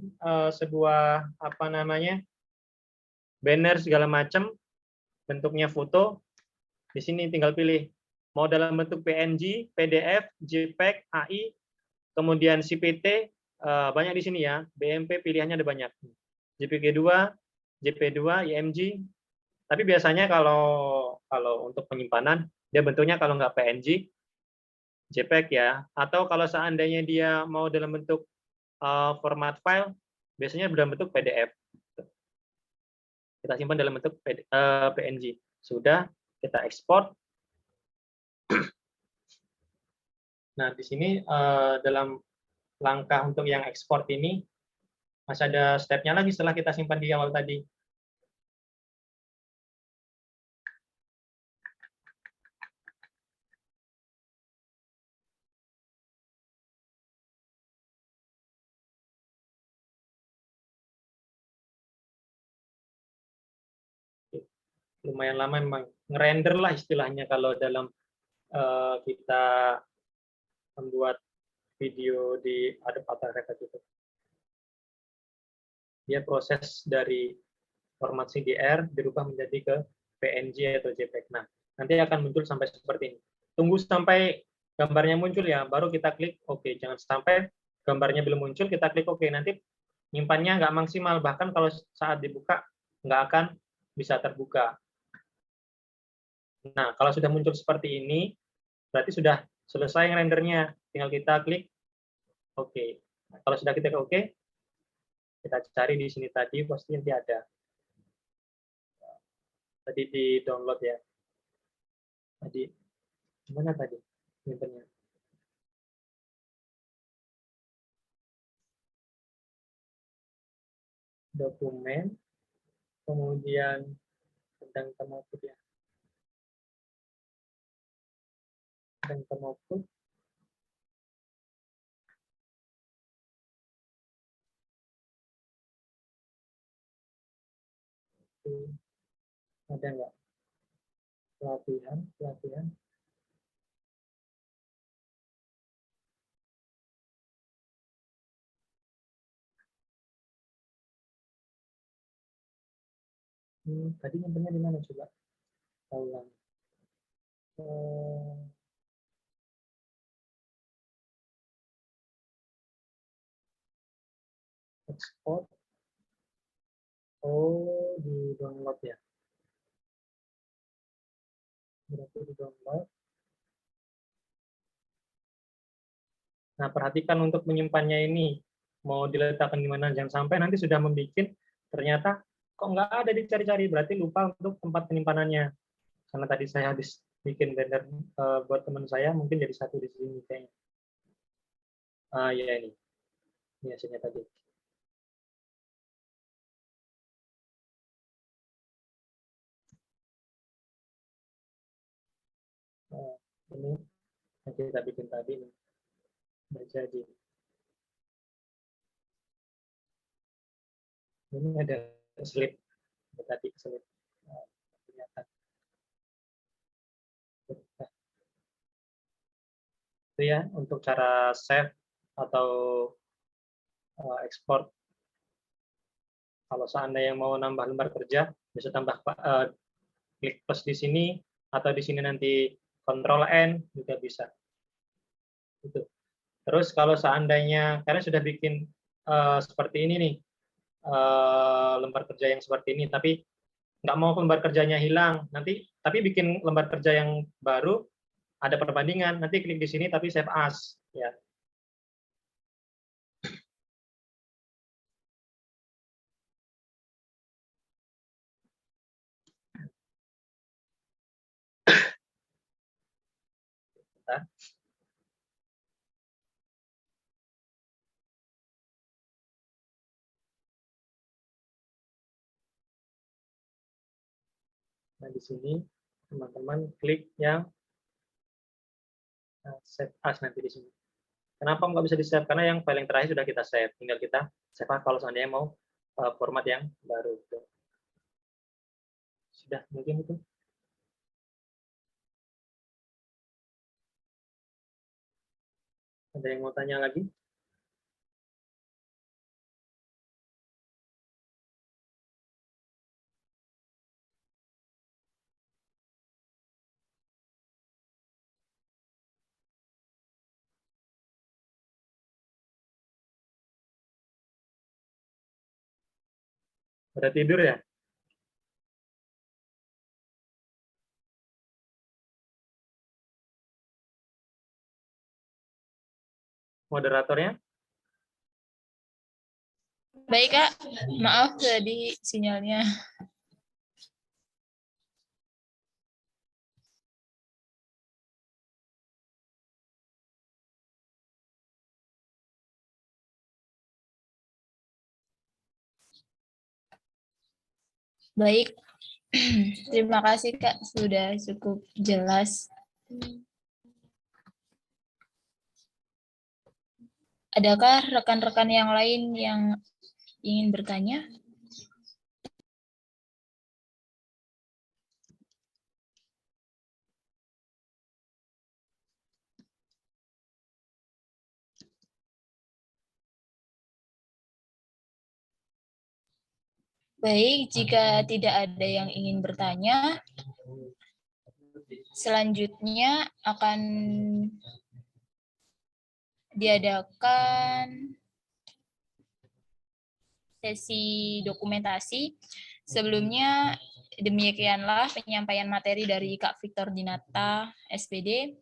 sebuah banner segala macam, bentuknya foto, di sini tinggal pilih mau dalam bentuk PNG, PDF, JPEG, AI, kemudian CPT, banyak di sini ya, BMP pilihannya ada banyak. JPG2, JP2, IMG. Tapi biasanya kalau untuk penyimpanan, dia bentuknya kalau nggak PNG, JPEG ya. Atau kalau seandainya dia mau dalam bentuk format file, biasanya dalam bentuk PDF. Kita simpan dalam bentuk PNG. Sudah, kita ekspor. Nah, di sini dalam langkah untuk yang ekspor ini, masih ada step-nya lagi setelah kita simpan di awal tadi. Lumayan lama memang. Ngerender lah istilahnya kalau dalam kita membuat video di Adobe After Effects itu. Dia proses dari format CDR dirubah menjadi ke PNG atau JPEG. Nah, nanti akan muncul sampai seperti ini. Tunggu sampai gambarnya muncul ya, baru kita klik OK. Jangan sampai gambarnya belum muncul, kita klik OK. Nanti nyimpannya nggak maksimal, bahkan kalau saat dibuka nggak akan bisa terbuka. Nah, kalau sudah muncul seperti ini, berarti sudah selesai rendernya. Tinggal kita klik OK. Nah, kalau sudah kita klik OK, kita cari di sini tadi, pasti nanti ada. Tadi di download ya. Tadi, gimana tadi? Nyimpannya. Dokumen, kemudian tentang output ya. Tentang output. Ada nggak? Pelatihan. Tadi nyimpannya di mana coba? Ulang. Export. Oh, di download ya. Berarti di download. Nah, perhatikan untuk menyimpannya ini. Mau diletakkan di mana, jangan sampai nanti sudah membuat, ternyata kok nggak ada dicari-cari, berarti lupa untuk tempat penyimpanannya. Karena tadi saya habis bikin banner buat teman saya, mungkin jadi satu di sini kayaknya. Ya ini hasilnya tadi. Ini yang kita bikin tadi nih. Udah jadi. Ini ada slip tadi, slip kelihatan. Itu ya untuk cara save atau ekspor. Kalau seandainya mau nambah lembar kerja, bisa tambah klik plus di sini, atau di sini nanti Ctrl N juga bisa. Itu. Terus kalau seandainya kalian sudah bikin seperti ini nih, lembar kerja yang seperti ini, tapi nggak mau lembar kerjanya hilang, nanti tapi bikin lembar kerja yang baru, ada perbandingan, nanti klik di sini tapi save as. Ya. Nah, di sini teman-teman klik yang save as nanti di sini. Kenapa nggak bisa di-save? Karena yang file yang terakhir sudah kita save. Tinggal kita save as kalau seandainya mau format yang baru. Sudah, mungkin itu. Ada yang mau tanya lagi? Udah tidur ya? Moderatornya? Baik, Kak. Maaf tadi sinyalnya. Baik. Terima kasih, Kak. Sudah cukup jelas. Adakah rekan-rekan yang lain yang ingin bertanya? Baik, jika tidak ada yang ingin bertanya, selanjutnya akan diadakan sesi dokumentasi. Sebelumnya demikianlah penyampaian materi dari Kak Victor Dinata, SPD.